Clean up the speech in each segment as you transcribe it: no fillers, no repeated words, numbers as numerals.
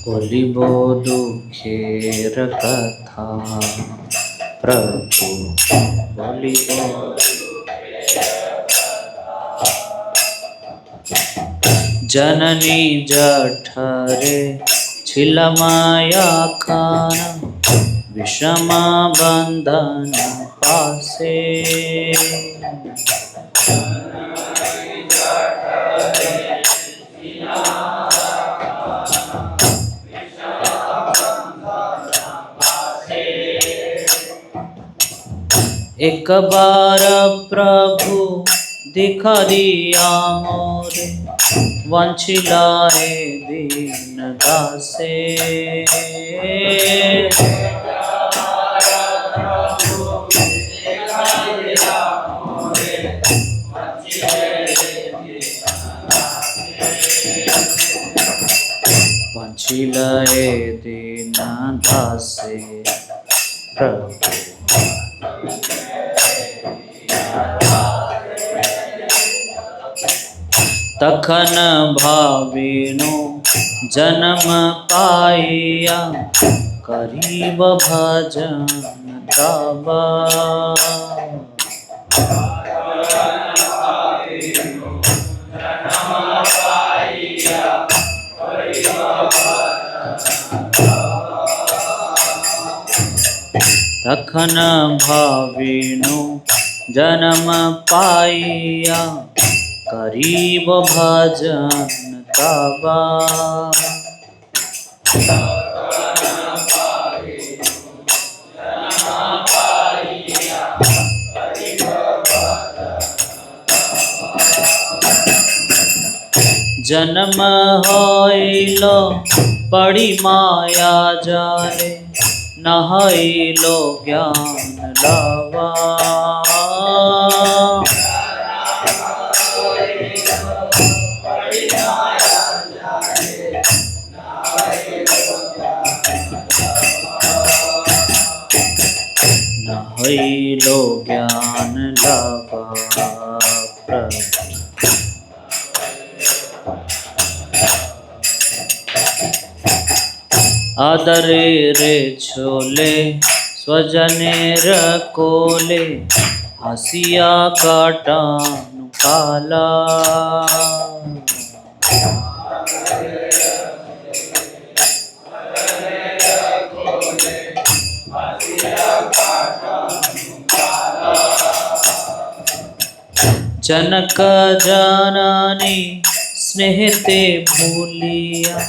बोलिबो दुखेर कथा प्रभु बोलिबो जननी जठरे छिलमाया खाना विषमा बंधन पासे एक बार प्रभु दिखा दिया मोरे वंचिलाए दीन दासे वंचिलाए दीन दासे प्रभु तखन भाविनो जन्म पाइया करीब भजन तबा तखन भाविनो जन्म पाइया करीब भजन तबा जन्म होइलो पड़ी माया जाले नहाइलो ज्ञान लावा नहाइलो ज्ञान लावा प्रभु आदरे रे छोले स्वजनेर कोले हसिया काटानु काला जनक जननी स्नेहते भूलिया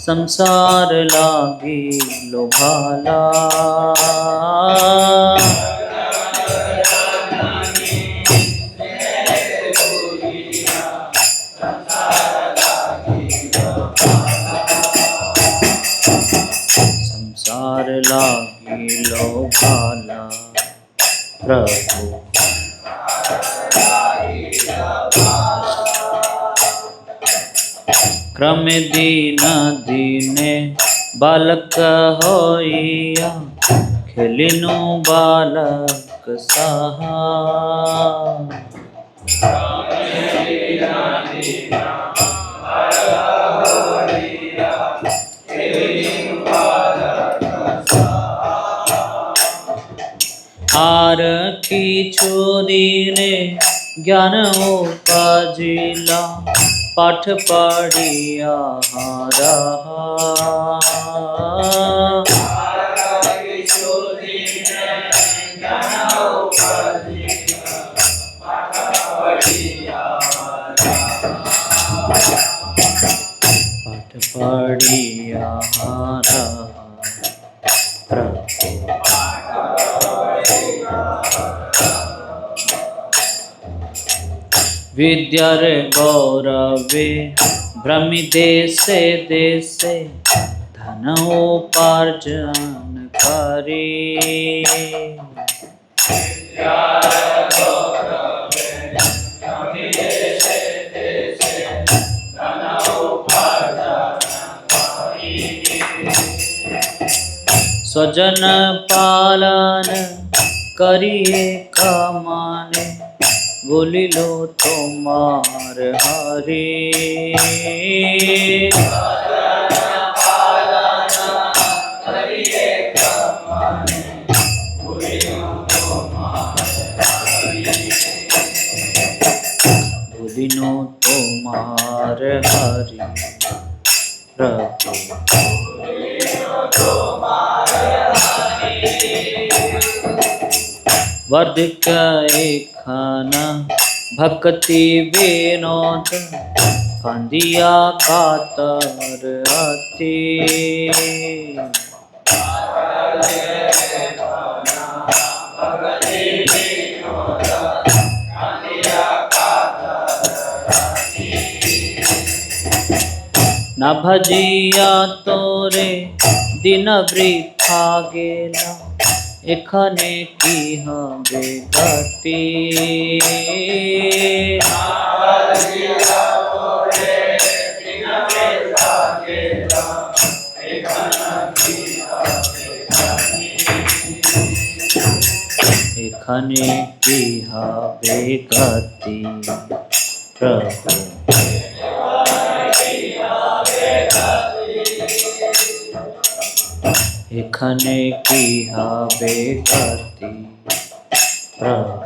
संसार लागी लोभाला संसार लागी लोभाला प्रभु क्रम दीन दीने बालक होइया खेलिनु बालक सहा आर की छोदीने ज्ञान उपजिला पाठ पढ़िया रहा पाठ पढ़िया रहा विद्यार गौरवे भ्रमि देशे देशे धन उपार्जन करे स्वजन पालन करिए कमाने बोलिलो तुम्हार हरे प्रभु। वर्धिक खाना भक्ति विनोद कंदिया कातर अति। न भजिया तोरे दिन वृथा गेला एखने की हबे गति। एखने की हबे गति प्रभु। एखने की हबे गति प्रभु।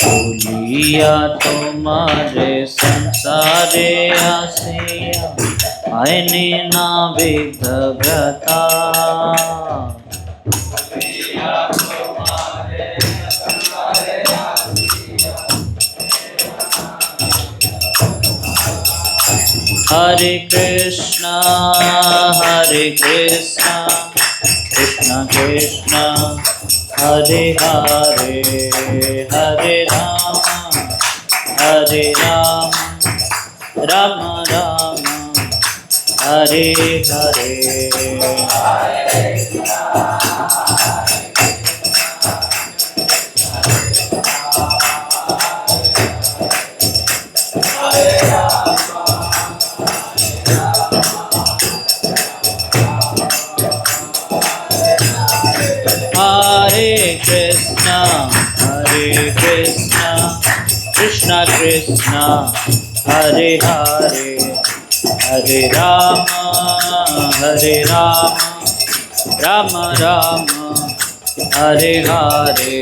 भूलिया तुम्हारे संसारे आसिया आयने ना विघ्न व्रता। हरे कृष्णा कृष्णा कृष्णा हरे हरे हरे राम राम राम हरे हरे। कृष्णा कृष्णा हरे हरे हरे राम राम राम हरे हरे।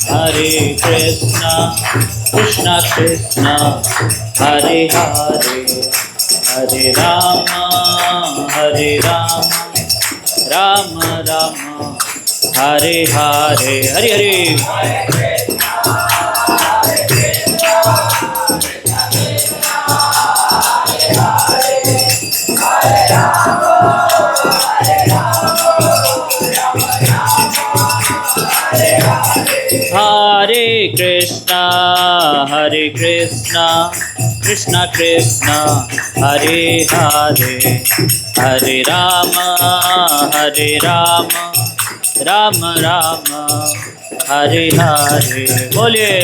हरे कृष्णा कृष्णा कृष्णा हरे हरे हरे राम राम राम हरे हरे हरे हरे। हरे कृष्णा कृष्णा कृष्णा हरे हरे हरे राम राम राम हरे हरे। बोलिए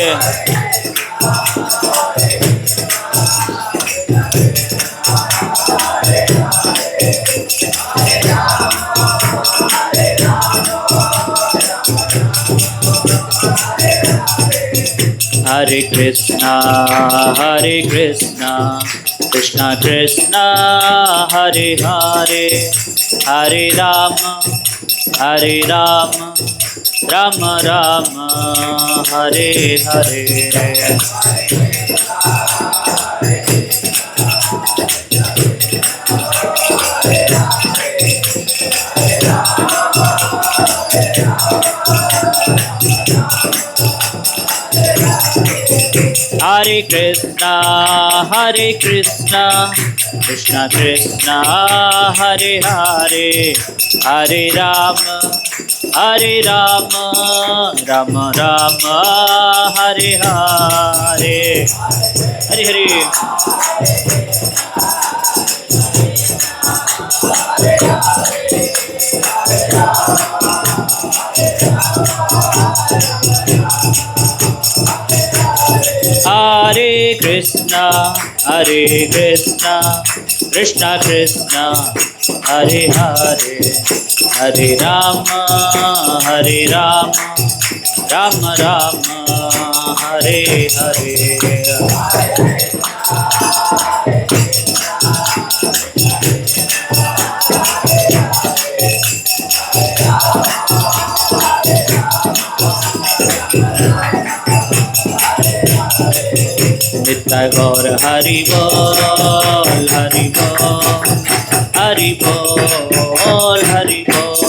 हरे कृष्णा कृष्णा कृष्णा हरे हरे हरे राम राम राम हरे हरे। हरे कृष्णा कृष्णा कृष्णा हरे हरे हरे राम राम राम हरे हरे हरे हरे। हरे Krishna Krishna Krishna Hare Hare, Hare Rama, Hare Rama, Rama Rama, Hare Hare. Nitya Gaur Hari Bol, Hari Bol, Hari Bol, Hari Bol.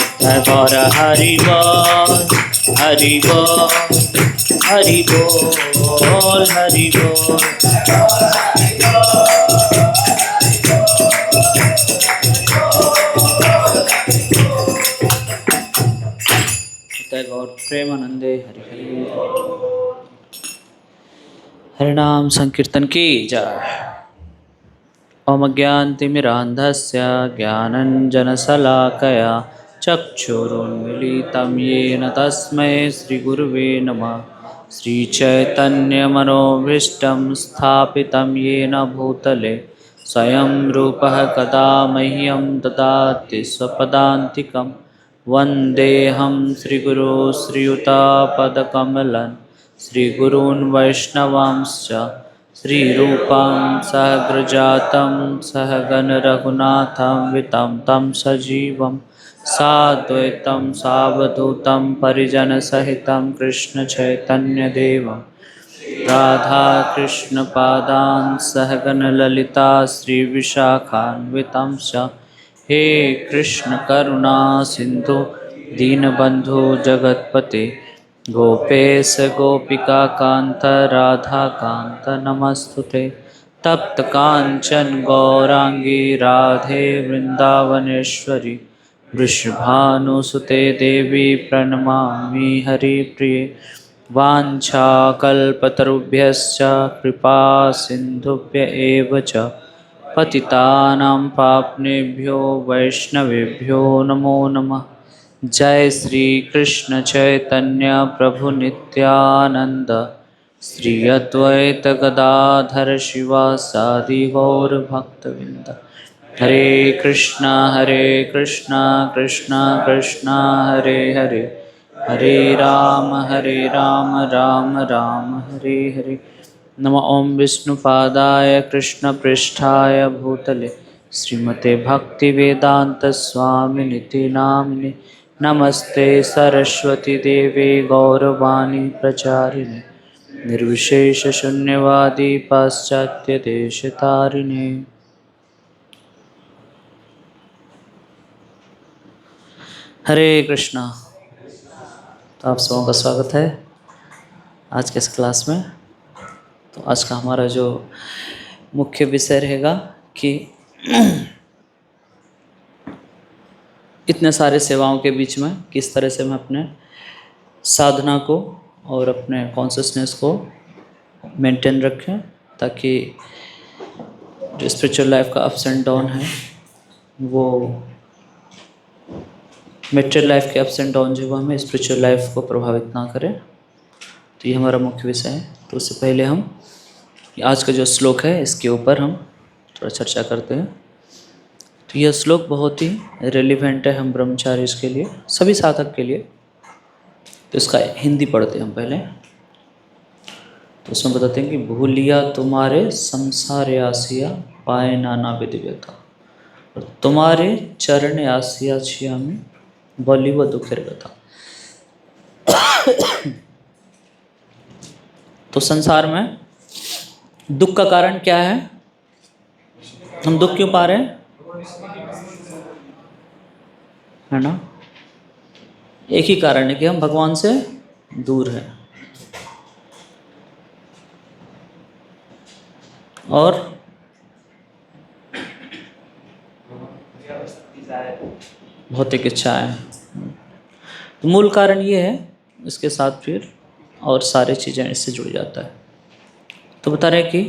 Nitya Gaur Hari Bol, Hari Bol, Hari Bol, Hari Bol. गौर प्रेमानंदे हरि हरि। हरिनाम संकीर्तन की जय। ओम अज्ञानतिमिरान्धस्य ज्ञानञ्जनशलाकया चक्षुरुन्मीलितं येन तस्मै श्रीगुरुवे नमः। श्रीचैतन्यमनोभीष्टं स्थापितं येन भूतले स्वयं रूपः कदा मह्यं ददाति स्वपदान्तिकं। वन्देऽहं श्रीगुरो श्रीयुतापदकमलं श्रीगुरून् वैष्णवांश्च श्रीरूपं सहग्रजातं सहगणरघुनाथान्वितं तं सजीवं साद्वैतं सावधूतं परिजनसहितं कृष्णचैतन्यदेवं राधाकृष्णपादान् सहगणललिता श्रीविशाखान्वितं च। हे कृष्ण करुणा सिंधु दीनबंधु जगतपते गोपेश गोपिका कांत राधा कांत नमस्तुते। तप्त कांचन गौरांगी राधे वृंदावनेश्वरी वृषभानुसुते देवी प्रणमामि हरिप्रिये। वाञ्छाकल्पतरुभ्यश्च कृपा सिन्धुभ्य एव च पतितानां पावनेभ्यो वैष्णवेभ्यो नमो नमः। जय श्री कृष्ण चैतन्य प्रभु नित्यानंद श्री अद्वैत गदाधर शिवासादि गौर भक्तवृंद। हरे कृष्णा कृष्णा कृष्णा हरे हरे, हरे राम राम राम हरे हरे। नमः ओं विष्णुपादाय कृष्णपृष्ठाय भूतले श्रीमते भक्तिवेदांत स्वामिनिति नामिने। नमस्ते सरस्वती देवे गौरवाणी प्रचारिणे निर्विशेष शून्यवादी पाश्चात्य देशतारिणे। हरे कृष्णा। तो आप सबों का स्वागत है आज के इस क्लास में। तो आज का हमारा जो मुख्य विषय रहेगा कि इतने सारे सेवाओं के बीच में किस तरह से हम अपने साधना को और अपने कॉन्शियसनेस को मेंटेन रखें, ताकि जो स्पिरिचुअल लाइफ का अप्स एंड डाउन है वो मेटेरियल लाइफ के अप्स एंड डाउन जो वो हमें स्पिरिचुअल लाइफ को प्रभावित ना करे। तो ये हमारा मुख्य विषय है। तो उससे पहले हम आज का जो श्लोक है इसके ऊपर हम थोड़ा चर्चा करते हैं। तो यह श्लोक बहुत ही रेलिवेंट है हम ब्रह्मचारी के लिए, सभी साधक के लिए। तो इसका हिंदी पढ़ते हैं हम पहले। तो उसमें बताते हैं कि भूलिया तुम्हारे संसार आसिया पाए नाना विधि व्यथा, और तुम्हारे चरण आसिया छिया में बलि व दुखेर व्यथा। तो संसार में दुख का कारण क्या है? हम दुख क्यों पा रहे हैं? है ना? एक ही कारण है कि हम भगवान से दूर हैं। और भौतिक इच्छाएं। तो मूल कारण ये है, इसके साथ फिर और सारी चीज़ें इससे जुड़ जाता है। तो बता रहे कि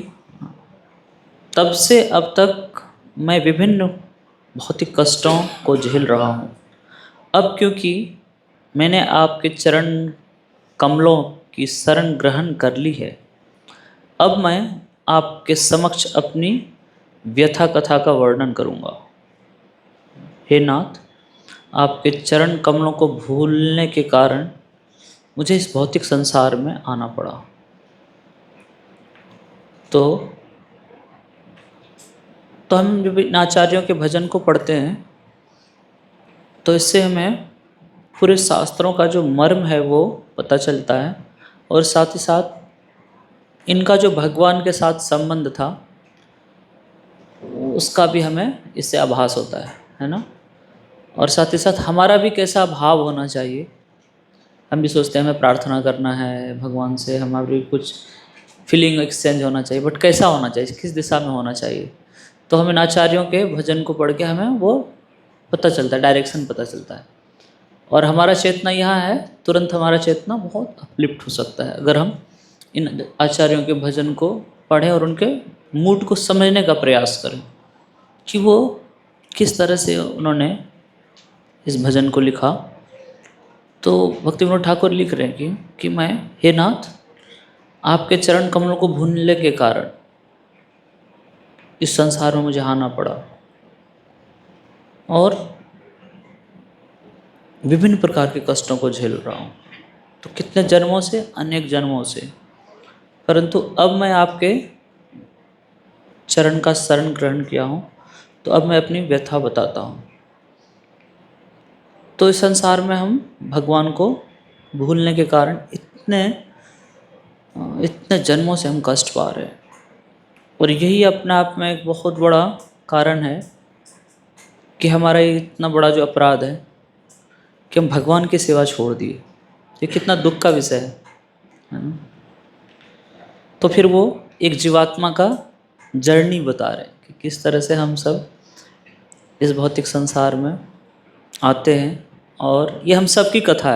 तब से अब तक मैं विभिन्न भौतिक कष्टों को झेल रहा हूँ। अब क्योंकि मैंने आपके चरण कमलों की शरण ग्रहण कर ली है। अब मैं आपके समक्ष अपनी व्यथा कथा का वर्णन करूँगा। हे नाथ, आपके चरण कमलों को भूलने के कारण मुझे इस भौतिक संसार में आना पड़ा। तो हम जब इन आचार्यों के भजन को पढ़ते हैं तो इससे हमें पूरे शास्त्रों का जो मर्म है वो पता चलता है, और साथ ही साथ इनका जो भगवान के साथ संबंध था उसका भी हमें इससे आभास होता है ना। और साथ ही साथ हमारा भी कैसा भाव होना चाहिए। हम भी सोचते हैं हमें प्रार्थना करना है भगवान से, हमारी कुछ फीलिंग एक्सचेंज होना चाहिए, बट कैसा होना चाहिए, किस दिशा में होना चाहिए। तो हम इन आचार्यों के भजन को पढ़ के हमें वो पता चलता है, डायरेक्शन पता चलता है। और हमारा चेतना यहाँ है, तुरंत हमारा चेतना बहुत अपलिफ्ट हो सकता है अगर हम इन आचार्यों के भजन को पढ़ें और उनके मूड को समझने का प्रयास करें कि वो किस तरह से उन्होंने इस भजन को लिखा। तो भक्ति विनोद ठाकुर लिख रहे हैं कि मैं, हे नाथ, आपके चरण कमलों को भूलने के कारण इस संसार में मुझे आना पड़ा और विभिन्न प्रकार के कष्टों को झेल रहा हूँ। तो कितने जन्मों से, अनेक जन्मों से, परंतु अब मैं आपके चरण का शरण ग्रहण किया हूँ, तो अब मैं अपनी व्यथा बताता हूँ। तो इस संसार में हम भगवान को भूलने के कारण इतने जन्मों से हम कष्ट पा रहे हैं, और यही अपने आप में एक बहुत बड़ा कारण है कि हमारा ये इतना बड़ा जो अपराध है कि हम भगवान की सेवा छोड़ दिए। ये कितना दुख का विषय है ना। तो फिर वो एक जीवात्मा का जर्नी बता रहे हैं कि किस तरह से हम सब इस भौतिक संसार में आते हैं, और ये हम सब की कथा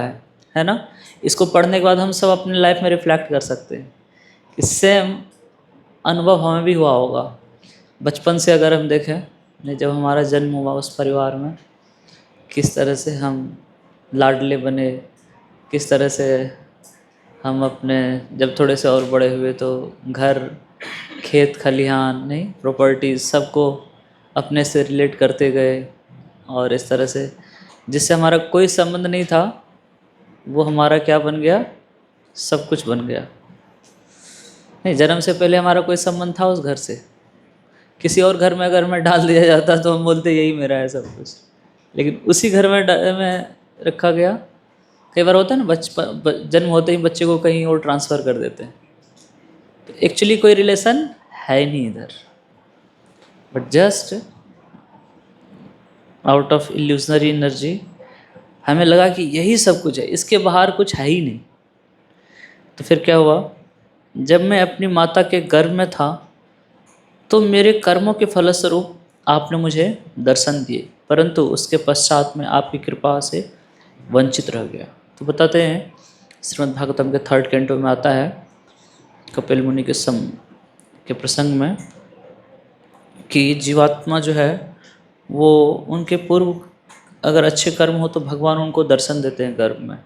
है ना। इसको पढ़ने के बाद हम सब अपने लाइफ में रिफ्लेक्ट कर सकते हैं। इससे अनुभव हमें भी हुआ होगा बचपन से, अगर हम देखें नहीं, जब हमारा जन्म हुआ उस परिवार में किस तरह से हम लाडले बने, किस तरह से हम अपने जब थोड़े से और बड़े हुए तो घर, खेत खलिहान, नहीं, प्रॉपर्टीज़, सबको अपने से रिलेट करते गए, और इस तरह से जिससे हमारा कोई संबंध नहीं था वो हमारा क्या बन गया, सब कुछ बन गया। नहीं, जन्म से पहले हमारा कोई संबंध था उस घर से, किसी और घर में अगर मैं डाल दिया जाता तो हम बोलते यही मेरा है सब कुछ, लेकिन उसी घर में रखा गया। कई बार होता है ना, जन्म होते ही बच्चे को कहीं और ट्रांसफ़र कर देते हैं, तो एक्चुअली कोई रिलेशन है नहीं इधर, but just out of illusionary energy हमें लगा कि यही सब कुछ है, इसके बाहर कुछ है ही नहीं। तो फिर क्या हुआ, जब मैं अपनी माता के गर्भ में था तो मेरे कर्मों के फलस्वरूप आपने मुझे दर्शन दिए, परंतु उसके पश्चात में आपकी कृपा से वंचित रह गया। तो बताते हैं श्रीमद् भागवतम के 3rd कैंटो में आता है कपिल मुनि के प्रसंग में कि जीवात्मा जो है वो उनके पूर्व अगर अच्छे कर्म हो तो भगवान उनको दर्शन देते हैं गर्भ में,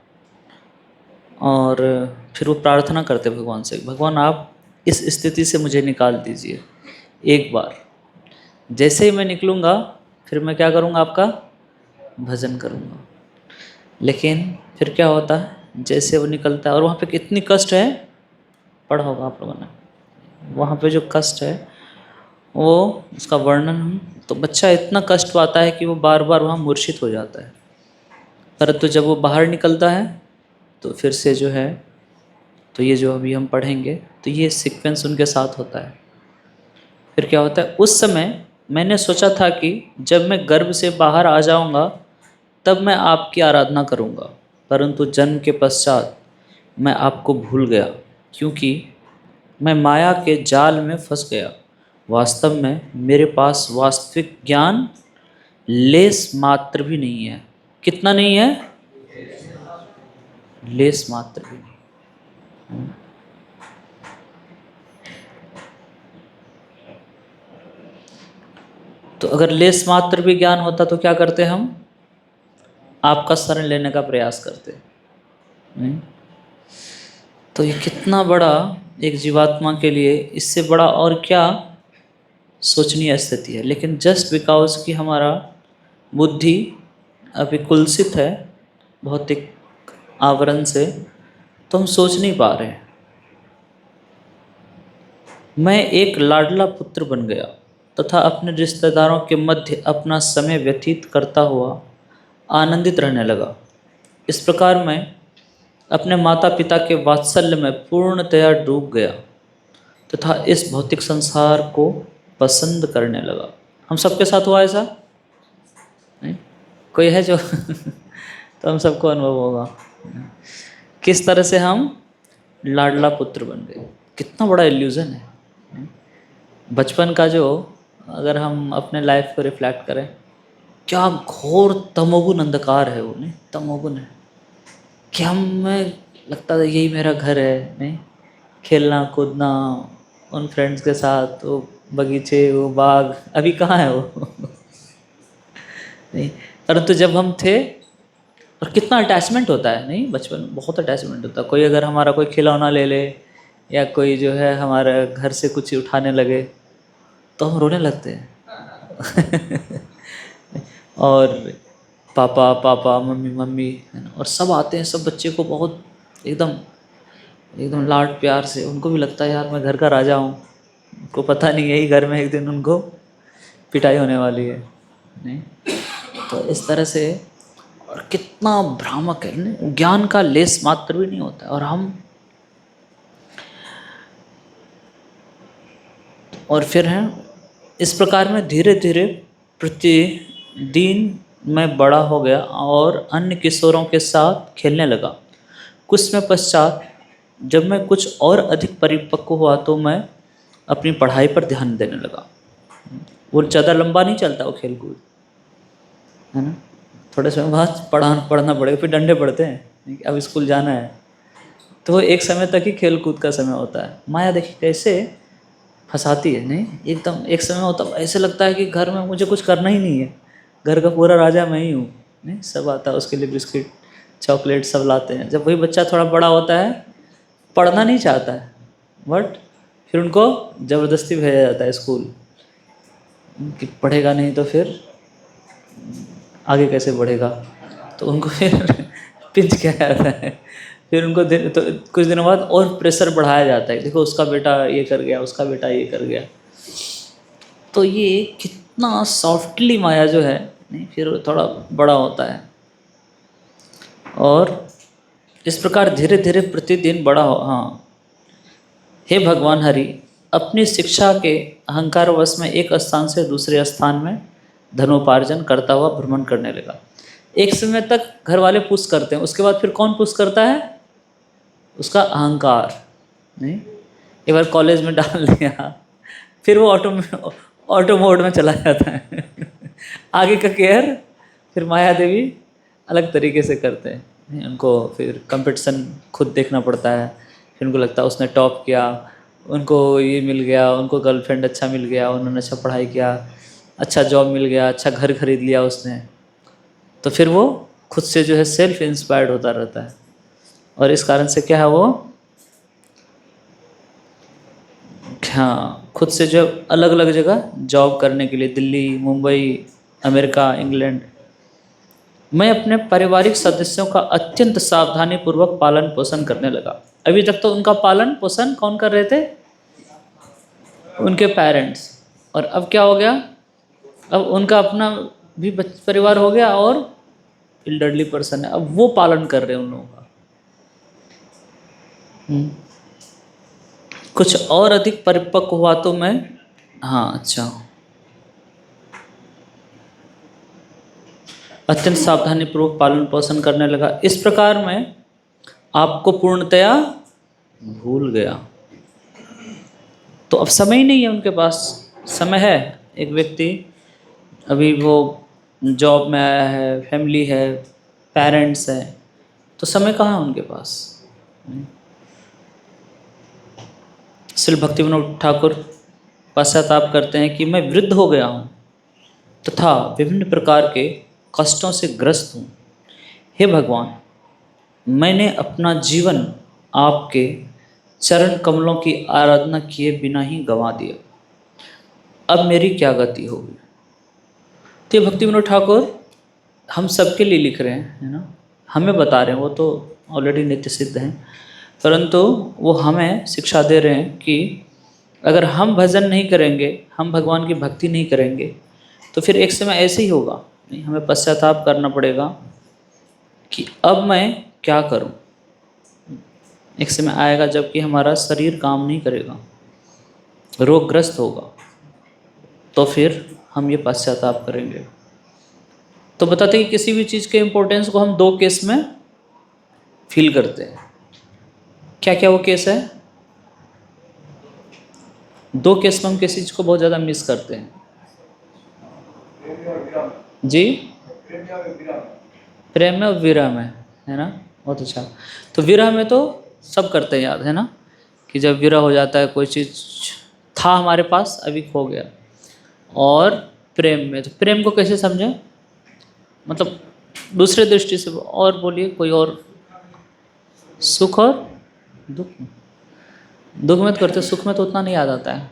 और फिर वो प्रार्थना करते भगवान से, भगवान आप इस स्थिति से मुझे निकाल दीजिए एक बार। जैसे ही मैं निकलूँगा फिर मैं क्या करूँगा, आपका भजन करूँगा। लेकिन फिर क्या होता है, जैसे वो निकलता है, और वहाँ पे कितनी कष्ट है, पढ़ा होगा आप लोगों ने, वहाँ पे जो कष्ट है वो उसका वर्णन हम, तो बच्चा इतना कष्ट पाता है कि वो बार बार वहाँ मूर्छित हो जाता है, परंतु जब वो बाहर निकलता है तो फिर से जो है, तो ये जो अभी हम पढ़ेंगे तो ये सीक्वेंस उनके साथ होता है। फिर क्या होता है, उस समय मैंने सोचा था कि जब मैं गर्भ से बाहर आ जाऊंगा तब मैं आपकी आराधना करूंगा, परंतु जन्म के पश्चात मैं आपको भूल गया क्योंकि मैं माया के जाल में फंस गया। वास्तव में मेरे पास वास्तविक ज्ञान लेस मात्र भी नहीं है। कितना नहीं है, लेस मात्र भी नहीं। तो अगर लेस मात्र भी ज्ञान होता तो क्या करते हम, आपका शरण लेने का प्रयास करते। तो ये कितना बड़ा एक जीवात्मा के लिए, इससे बड़ा और क्या सोचनीय स्थिति है। लेकिन जस्ट बिकॉज कि हमारा बुद्धि अभी कुलसित है भौतिक आवरण से, तो हम सोच नहीं पा रहे हैं। मैं एक लाडला पुत्र बन गया तथा अपने रिश्तेदारों के मध्य अपना समय व्यतीत करता हुआ आनंदित रहने लगा। इस प्रकार मैं अपने माता पिता के वात्सल्य में पूर्णतया डूब गया तथा इस भौतिक संसार को पसंद करने लगा। हम सबके साथ हुआ ऐसा नहीं? कोई है जो तो हम सबको अनुभव होगा किस तरह से हम लाडला पुत्र बन गए। कितना बड़ा इल्यूजन है बचपन का, जो अगर हम अपने लाइफ को रिफ्लेक्ट करें, क्या घोर तमोगुण अंधकार है वो, नहीं तमोगुण है कि हमें लगता था यही मेरा घर है, नहीं खेलना कूदना उन फ्रेंड्स के साथ, वो बगीचे वो बाग, अभी कहाँ है वो नहीं। परंतु जब हम थे, और कितना अटैचमेंट होता है, नहीं बचपन में बहुत अटैचमेंट होता है। कोई अगर हमारा कोई खिलौना ले ले या कोई जो है हमारे घर से कुछ उठाने लगे तो हम रोने लगते हैं और पापा पापा मम्मी मम्मी है ना, और सब आते हैं, सब बच्चे को बहुत एकदम एकदम लाड प्यार से, उनको भी लगता है यार मैं घर का राजा हूँ। उनको पता नहीं यही घर में एक दिन उनको पिटाई होने वाली है, नहीं। तो इस तरह से, और कितना भ्रामक है, नहीं? ज्ञान का लेस मात्र भी नहीं होता है। और फिर है इस प्रकार में धीरे धीरे प्रतिदिन मैं बड़ा हो गया और अन्य किशोरों के साथ खेलने लगा। कुछ समय पश्चात जब मैं कुछ और अधिक परिपक्व हुआ तो मैं अपनी पढ़ाई पर ध्यान देने लगा। वो ज़्यादा लंबा नहीं चलता वो खेल कूद, है ना। थोड़े समय बाद पढ़ना पड़ेगा, फिर डंडे पड़ते हैं, अब स्कूल जाना है। तो वो एक समय तक ही खेल कूद का समय होता है। माया देखिए कैसे फंसाती है, नहीं एकदम एक समय होता है ऐसे लगता है कि घर में मुझे कुछ करना ही नहीं है, घर का पूरा राजा मैं ही हूँ, नहीं। सब आता है उसके लिए, बिस्किट चॉकलेट सब लाते हैं। जब वही बच्चा थोड़ा बड़ा होता है, पढ़ना नहीं चाहता है, बट फिर उनको ज़बरदस्ती भेजा जाता है स्कूल कि पढ़ेगा नहीं तो फिर आगे कैसे बढ़ेगा। तो उनको फिर पिंच किया जाता है। फिर उनको तो कुछ दिनों बाद और प्रेशर बढ़ाया जाता है, देखो उसका बेटा ये कर गया, उसका बेटा ये कर गया। तो ये कितना सॉफ्टली माया जो है, नहीं फिर थोड़ा बड़ा होता है। और इस प्रकार धीरे धीरे प्रतिदिन बड़ा हो। हाँ, हे भगवान हरि, अपनी शिक्षा के अहंकार वश में एक स्थान से दूसरे स्थान में धनोपार्जन करता हुआ भ्रमण करने लगा। एक समय तक घर वाले पुश करते हैं, उसके बाद फिर कौन पुश करता है? उसका अहंकार, नहीं। एक बार कॉलेज में डाल दिया, फिर वो ऑटो मोड में चला जाता है आगे का केयर फिर माया देवी अलग तरीके से करते हैं। उनको फिर कंपटीशन खुद देखना पड़ता है, फिर उनको लगता है उसने टॉप किया, उनको ये मिल गया, उनको गर्लफ्रेंड अच्छा मिल गया, उन्होंने अच्छा पढ़ाई किया, अच्छा जॉब मिल गया, अच्छा घर खरीद लिया उसने। तो फिर वो खुद से जो है सेल्फ इंस्पायर्ड होता रहता है। और इस कारण से क्या है, वो हाँ खुद से जो अलग अलग जगह जॉब करने के लिए, दिल्ली, मुंबई, अमेरिका, इंग्लैंड। मैं अपने पारिवारिक सदस्यों का अत्यंत सावधानी पूर्वक पालन पोषण करने लगा। अभी तक तो उनका पालन पोषण कौन कर रहे थे? उनके पेरेंट्स। और अब क्या हो गया? अब उनका अपना भी परिवार हो गया और एल्डरली पर्सन है, अब वो पालन कर रहे हैं उन लोगों का। कुछ और अधिक परिपक्व हुआ तो मैं, हाँ अच्छा, अत्यंत सावधानी पूर्वक पालन पोषण करने लगा। इस प्रकार मैं आपको पूर्णतया भूल गया। तो अब समय ही नहीं है उनके पास। समय है, एक व्यक्ति अभी वो जॉब में आया है, फैमिली है, पेरेंट्स है, तो समय कहाँ है उनके पास? श्री भक्ति विनोद ठाकुर पश्चाताप करते हैं कि मैं वृद्ध हो गया हूँ तथा विभिन्न प्रकार के कष्टों से ग्रस्त हूँ। हे भगवान, मैंने अपना जीवन आपके चरण कमलों की आराधना किए बिना ही गंवा दिया, अब मेरी क्या गति होगी। तो ये भक्ति विनोद ठाकुर हम सबके लिए लिख रहे हैं, है ना, हमें बता रहे हैं, वो तो ऑलरेडी नित्य सिद्ध हैं, परंतु वो हमें शिक्षा दे रहे हैं कि अगर हम भजन नहीं करेंगे, हम भगवान की भक्ति नहीं करेंगे, तो फिर एक समय ऐसे ही होगा, नहीं, हमें पश्चाताप करना पड़ेगा कि अब मैं क्या करूं। एक समय आएगा जबकि हमारा शरीर काम नहीं करेगा, रोगग्रस्त होगा, तो फिर हम ये पश्चाताप करेंगे। तो बताते हैं कि किसी भी चीज़ के इम्पोर्टेंस को हम दो केस में फील करते हैं। क्या क्या वो केस है? दो केस में हम किसी चीज़ को बहुत ज़्यादा मिस करते हैं। जी, प्रेम में और विरह में, है ना, बहुत अच्छा। तो विरह में तो सब करते हैं याद, है ना, कि जब विरह हो जाता है, कोई चीज़ था हमारे पास अभी खो गया। और प्रेम में, तो प्रेम को कैसे समझें, मतलब दूसरे दृष्टि से, और बोलिए कोई और। सुख और दुख में, दुख में तो करते, सुख में तो उतना नहीं याद आता है।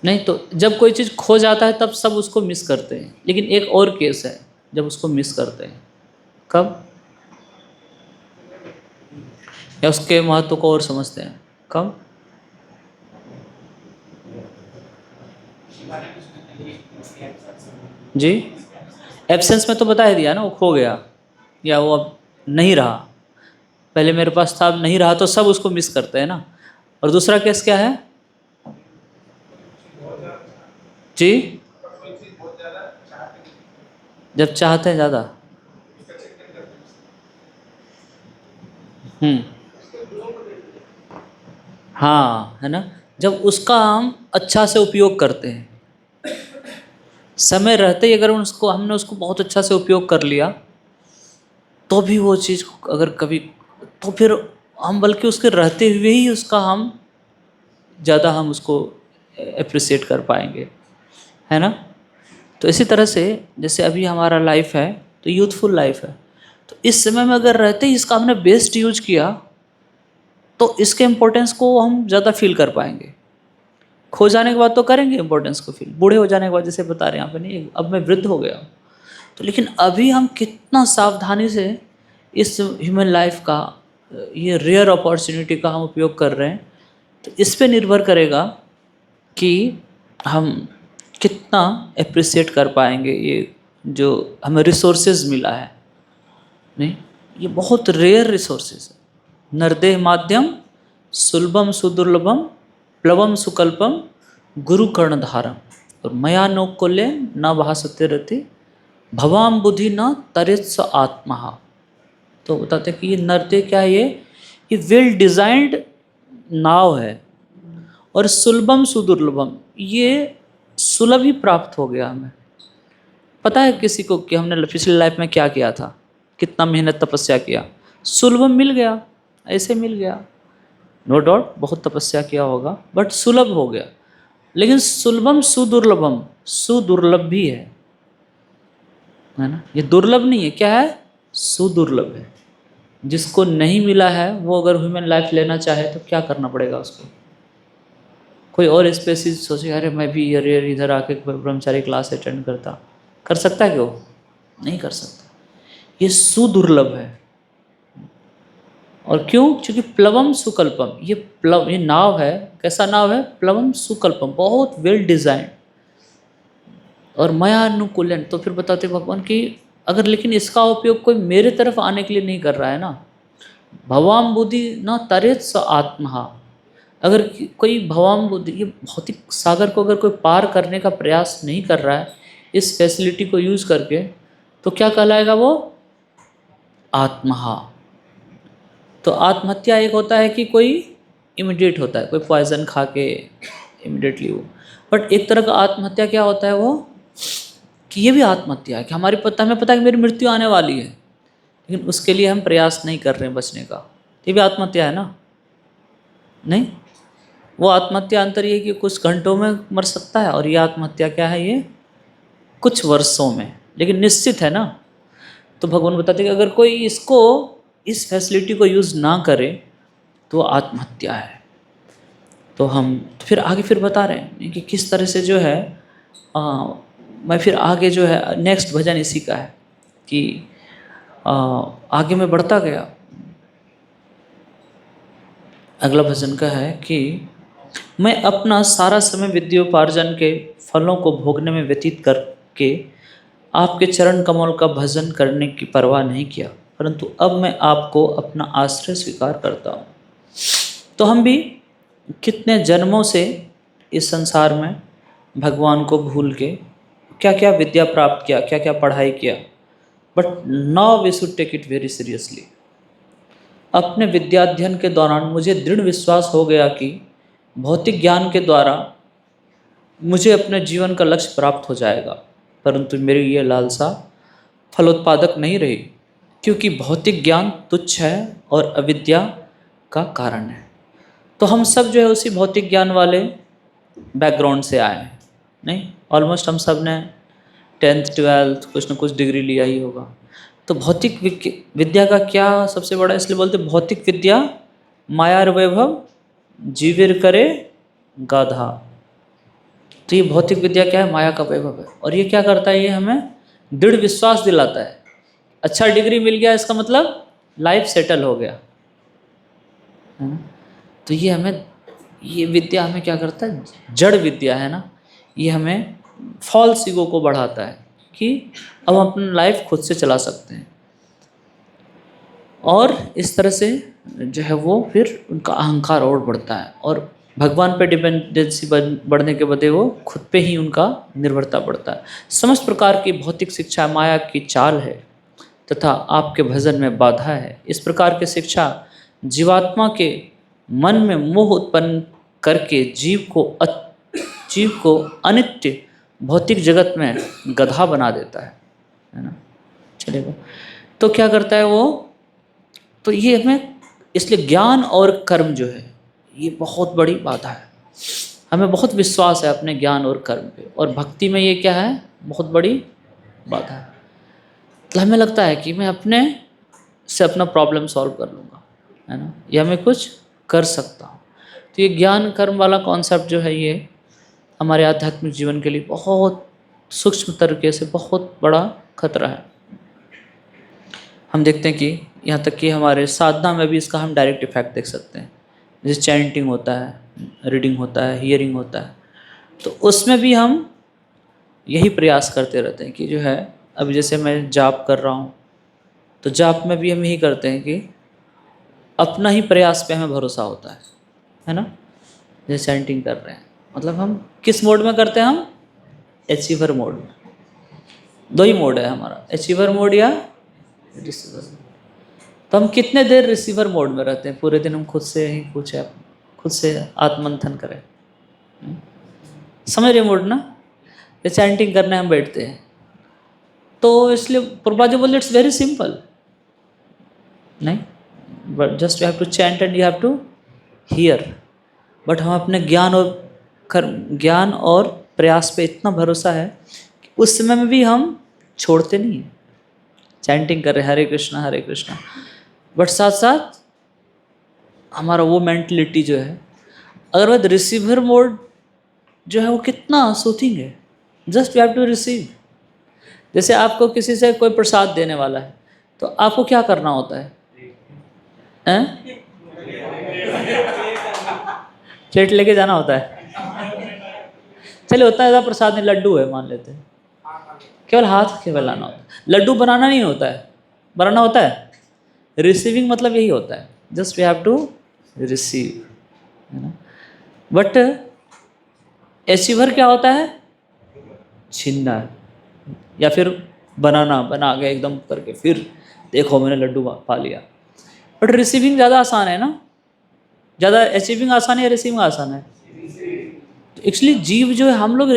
नहीं, तो जब कोई चीज़ खो जाता है तब सब उसको मिस करते हैं, लेकिन एक और केस है जब उसको मिस करते हैं, कब, या उसके महत्व को और समझते हैं, कब? जी, एब्सेंस में तो बता ही दिया ना, वो खो गया या वो अब नहीं रहा, पहले मेरे पास था अब नहीं रहा, तो सब उसको मिस करते हैं ना। और दूसरा केस क्या है? जी, जब चाहते हैं ज़्यादा, हाँ, है ना, जब उसका हम अच्छा से उपयोग करते हैं, समय रहते ही अगर उसको हमने उसको बहुत अच्छा से उपयोग कर लिया, तो भी वो चीज़ अगर कभी, तो फिर हम बल्कि उसके रहते हुए ही उसका हम ज़्यादा हम उसको अप्रिसिएट कर पाएंगे, है ना। तो इसी तरह से जैसे अभी हमारा लाइफ है, तो यूथफुल लाइफ है, तो इस समय में अगर रहते ही इसका हमने बेस्ट यूज किया, तो इसके इम्पोर्टेंस को हम ज़्यादा फील कर पाएंगे। खो जाने के बाद तो करेंगे इम्पोर्टेंस को फील, बूढ़े हो जाने के बाद जैसे बता रहे हैं यहाँ पे, नहीं अब मैं वृद्ध हो गया, तो लेकिन अभी हम कितना सावधानी से इस ह्यूमन लाइफ का, ये रेयर अपॉर्चुनिटी का हम उपयोग कर रहे हैं, तो इस पे निर्भर करेगा कि हम कितना अप्रिसिएट कर पाएंगे ये जो हमें रिसोर्सेज मिला है। नहीं, ये बहुत रेयर रिसोर्सेज है। नरदेह माध्यम सुलभम सुदुर्लभम प्लवम सुकल्पम गुरु कर्णधारम और मया नोकुल्य न भासते रति भवाम बुद्धि न तरित स आत्मा। तो बताते कि ये नरदेह क्या है, ये वेल डिजाइंड नाव है, और सुलभम सुदुर्लभम, ये सुलभ ही प्राप्त हो गया हमें। पता है किसी को कि हमने पिछले लाइफ में क्या किया था, कितना मेहनत तपस्या किया, सुलभम मिल गया, ऐसे मिल गया, नो डाउट बहुत तपस्या किया होगा बट सुलभ हो गया। लेकिन सुलभम सुदुर्लभम, सुदुर्लभ भी है ना, ये दुर्लभ नहीं है, क्या है, सुदुर्लभ है। जिसको नहीं मिला है वो अगर ह्यूमन लाइफ लेना चाहे तो क्या करना पड़ेगा उसको, कोई और स्पेसिस सोचे अरे मैं भी इधर आके ब्रह्मचारी क्लास अटेंड करता, कर सकता है क्यों, नहीं कर सकता। ये सुदुर्लभ है, और क्यों, क्योंकि प्लवम सुकल्पम, ये नाव है, कैसा नाव है, प्लवम सुकल्पम, बहुत वेल डिजाइंड और मया अनुकूलन। तो फिर बताते भगवान कि अगर लेकिन इसका उपयोग कोई मेरे तरफ आने के लिए नहीं कर रहा है ना, भवाम बुद्धि न तरेत स आत्मा, अगर कोई भवाम बुद्धि, ये भौतिक सागर को अगर कोई पार करने का प्रयास नहीं कर रहा है इस फैसिलिटी को यूज करके, तो क्या कहलाएगा वो, आत्मा। तो आत्महत्या एक होता है कि कोई इमिडिएट होता है, कोई पॉइजन खा के इमिडिएटली वो, बट एक तरह का आत्महत्या क्या होता है वो, कि ये भी आत्महत्या है कि हमें पता है कि मेरी मृत्यु आने वाली है, लेकिन उसके लिए हम प्रयास नहीं कर रहे हैं बचने का, ये भी आत्महत्या है ना। नहीं, वो आत्महत्या अंतर ये कि कुछ घंटों में मर सकता है, और ये आत्महत्या क्या है, ये कुछ वर्षों में, लेकिन निश्चित है ना। तो भगवान बताते कि अगर कोई इस फैसिलिटी को यूज़ ना करे तो आत्महत्या है। तो हम फिर आगे फिर बता रहे हैं कि किस तरह से जो है मैं फिर आगे जो है नेक्स्ट भजन इसी का है कि आगे मैं बढ़ता गया। अगला भजन का है कि मैं अपना सारा समय विद्योपार्जन के फलों को भोगने में व्यतीत करके आपके चरण कमल का भजन करने की परवाह नहीं किया, परंतु अब मैं आपको अपना आश्रय स्वीकार करता हूँ। तो हम भी कितने जन्मों से इस संसार में भगवान को भूल के क्या क्या विद्या प्राप्त किया, क्या क्या पढ़ाई किया, but now we should take it very seriously. अपने विद्याध्ययन के दौरान मुझे दृढ़ विश्वास हो गया कि भौतिक ज्ञान के द्वारा मुझे अपने जीवन का लक्ष्य प्राप्त हो जाएगा, परंतु मेरी ये लालसा फलोत्पादक नहीं रही, क्योंकि भौतिक ज्ञान तुच्छ है और अविद्या का कारण है। तो हम सब जो है उसी भौतिक ज्ञान वाले बैकग्राउंड से आए हैं, नहीं, ऑलमोस्ट हम सब ने 10th 12th कुछ न कुछ डिग्री लिया ही होगा। तो भौतिक विद्या का क्या सबसे बड़ा, इसलिए बोलते भौतिक विद्या मायार वैभव जीविर करे गाधा। तो ये भौतिक विद्या क्या है? माया का वैभव है। और ये क्या करता है? ये हमें दृढ़ विश्वास दिलाता है। अच्छा डिग्री मिल गया इसका मतलब लाइफ सेटल हो गया, है ना। तो ये हमें, ये विद्या हमें क्या करता है? जड़ विद्या है ना, ये हमें फॉल्स ईगो को बढ़ाता है कि अब हम अपनी लाइफ खुद से चला सकते हैं। और इस तरह से जो है वो फिर उनका अहंकार और बढ़ता है और भगवान पे डिपेंडेंसी बढ़ने के बदले वो खुद पे ही उनका निर्भरता बढ़ता है। समस्त प्रकार की भौतिक शिक्षा माया की चाल है तथा आपके भजन में बाधा है। इस प्रकार की शिक्षा जीवात्मा के मन में मोह उत्पन्न करके जीव को अनित्य भौतिक जगत में गधा बना देता है ना। चलेगा। तो क्या करता है वो? तो ये हमें, इसलिए ज्ञान और कर्म जो है ये बहुत बड़ी बाधा है। हमें बहुत विश्वास है अपने ज्ञान और कर्म पे, और भक्ति में ये क्या है? बहुत बड़ी बाधा है। तो हमें लगता है कि मैं अपने से अपना प्रॉब्लम सॉल्व कर लूँगा, है ना, या मैं कुछ कर सकता हूँ। तो ये ज्ञान कर्म वाला कॉन्सेप्ट जो है ये हमारे आध्यात्मिक जीवन के लिए बहुत सूक्ष्म तरीके से बहुत बड़ा खतरा है। हम देखते हैं कि यहाँ तक कि हमारे साधना में भी इसका हम डायरेक्ट इफेक्ट देख सकते हैं। जैसे चैंटिंग होता है, रीडिंग होता है, हियरिंग होता है, तो उसमें भी हम यही प्रयास करते रहते हैं कि जो है, अभी जैसे मैं जाप कर रहा हूँ तो जाप में भी हम यही करते हैं कि अपना ही प्रयास पे हमें भरोसा होता है ना। जैसे चैंटिंग कर रहे हैं, मतलब हम किस मोड में करते हैं? हम अचीवर मोड में। दो ही मोड है हमारा, अचीवर मोड या रिसीवर। तो हम कितने देर रिसीवर मोड में रहते हैं? पूरे दिन हम खुद से ही पूछे, खुद से आत्मंथन करें। समझ रहे मोड ना? ये चैंटिंग करने हम बैठते हैं तो इसलिए प्रभुपाद जी बोले इट्स वेरी सिंपल, नहीं, but just you have to chant and you have to hear. But हम अपने ज्ञान और प्रयास पे इतना भरोसा है कि उस समय में भी हम छोड़ते नहीं हैं। चैंटिंग कर रहे हरे कृष्णा हरे कृष्णा, बट साथ साथ हमारा वो मेंटलिटी जो है, अगर वह रिसीवर मोड जो है वो कितना सूथिंग है। Just you have to receive. जैसे आपको किसी से कोई प्रसाद देने वाला है तो आपको क्या करना होता है? प्लेट लेके जाना होता है। चलिए उतना ज़्यादा प्रसाद नहीं, लड्डू है मान लेते हैं, केवल हाथ केवल लाना होता है। लड्डू बनाना नहीं होता है, बनाना होता है। रिसीविंग मतलब यही होता है, just we have to receive, है ना। बट अचीवर क्या होता है? छीनना है या फिर बनाना, बना के एकदम करके फिर देखो मैंने लड्डू पा लिया। बट रिसीविंग ज़्यादा आसान है ना। ज़्यादा अचीविंग आसान है या रिसीविंग आसान है? तो एक्चुअली जीव जो है, हम लोग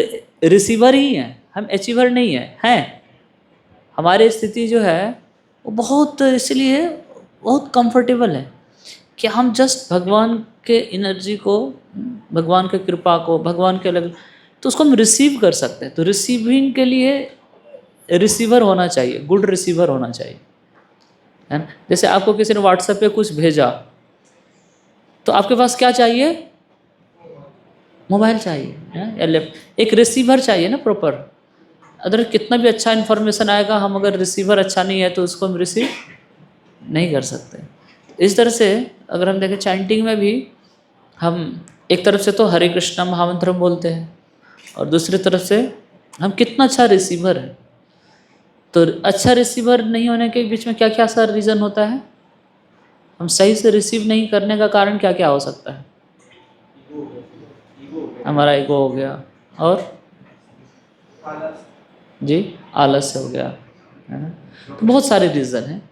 रिसीवर ही हैं, हम अचीवर नहीं हैं। हमारी स्थिति जो है वो बहुत, इसलिए बहुत कंफर्टेबल है कि हम जस्ट भगवान के एनर्जी को, भगवान के कृपा को, भगवान के अलग, तो उसको हम रिसीव कर सकते हैं। तो रिसीविंग के लिए रिसीवर होना चाहिए, गुड रिसीवर होना चाहिए, है ना। जैसे आपको किसी ने व्हाट्सएप पे कुछ भेजा तो आपके पास क्या चाहिए? मोबाइल चाहिए या एक रिसीवर चाहिए ना प्रॉपर। अगर कितना भी अच्छा इन्फॉर्मेशन आएगा, हम अगर रिसीवर अच्छा नहीं है तो उसको हम रिसीव नहीं कर सकते। इस तरह से अगर हम देखें चैंटिंग में भी, हम एक तरफ से तो हरे कृष्णा महामंत्र हम बोलते हैं और दूसरी तरफ से हम कितना अच्छा रिसीवर है। तो अच्छा रिसीवर नहीं होने के बीच में क्या क्या सा रीज़न होता है? हम सही से रिसीव नहीं करने का कारण क्या क्या हो सकता है? हमारा ईगो हो गया, और जी आलस्य हो गया, है ना। तो बहुत सारे रीज़न हैं